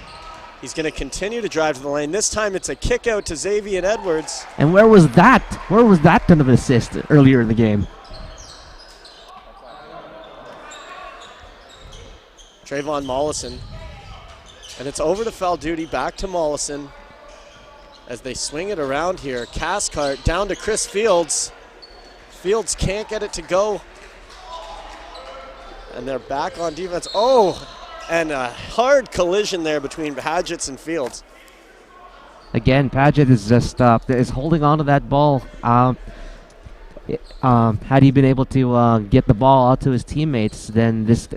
He's going to continue to drive to the lane. This time it's a kick out to Xavier Edwards. And where was that? Where was that kind of an assist earlier in the game? Trayvon Mollison. And it's over to foul duty, back to Mollison. As they swing it around here. Cathcart down to Chris Fields. Fields can't get it to go. And they're back on defense. Oh! And a hard collision there between Paget and Fields. Again, Paget is just is holding on to that ball. Had he been able to get the ball out to his teammates, then his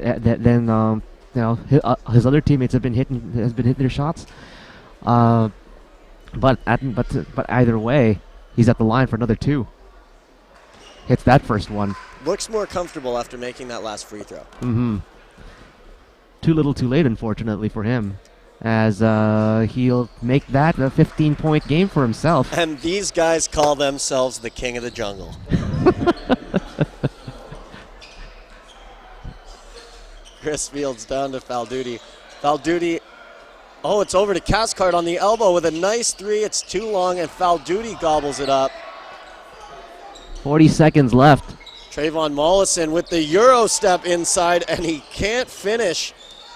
other teammates have been hitting their shots. But either way, he's at the line for another two. Hits that first one. Looks more comfortable after making that last free throw. Mm-hmm. Too little too late, unfortunately, for him, as he'll make that a 15-point game for himself. And these guys call themselves the king of the jungle. Chris Fields down to foul duty. Foul duty. Oh, it's over to Cathcart on the elbow with a nice three. It's too long, and foul duty gobbles it up. 40 seconds left. Trayvon Mollison with the Euro step inside, and he can't finish.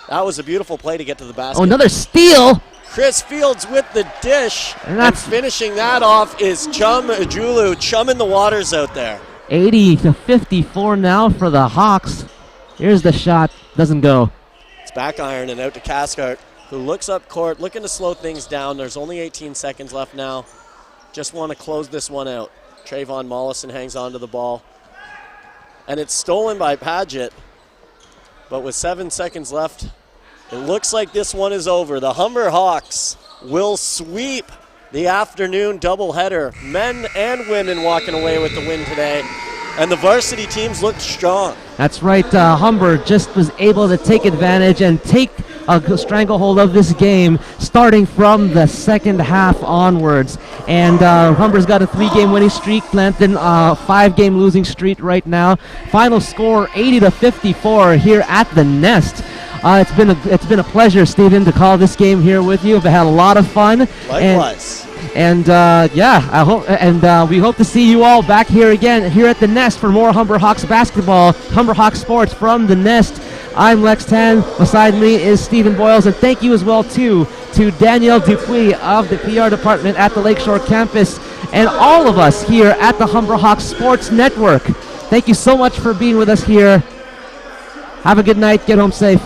That was a beautiful play to get to the basket. Oh, another steal. Chris Fields with the dish. And finishing that off is Chum Ajulu, chumming the waters out there. 80-54 now for the Hawks. Here's the shot. Doesn't go. It's back iron and out to Cathcart, who looks up court, looking to slow things down. There's only 18 seconds left now. Just want to close this one out. Trayvon Mollison hangs on to the ball. And it's stolen by Paget. But with 7 seconds left, it looks like this one is over. The Humber Hawks will sweep the afternoon doubleheader. Men and women walking away with the win today. And the varsity teams looked strong. That's right. Humber just was able to take advantage and take a stranglehold of this game starting from the second half onwards. And Humber's got a 3-game winning streak. Lambton 5-game losing streak right now. Final score 80-54 here at the Nest. It's been a pleasure, Stephen, to call this game here with you. We've had a lot of fun. Likewise. I hope, we hope to see you all back here again here at the Nest for more Humber Hawks basketball, Humber Hawks sports from the Nest. I'm Lex Tan. Beside me is Stephen Boyles, and thank you as well to Danielle Dupuis of the PR department at the Lakeshore campus, and all of us here at the Humber Hawks Sports Network. Thank you so much for being with us here. Have a good night. Get home safe.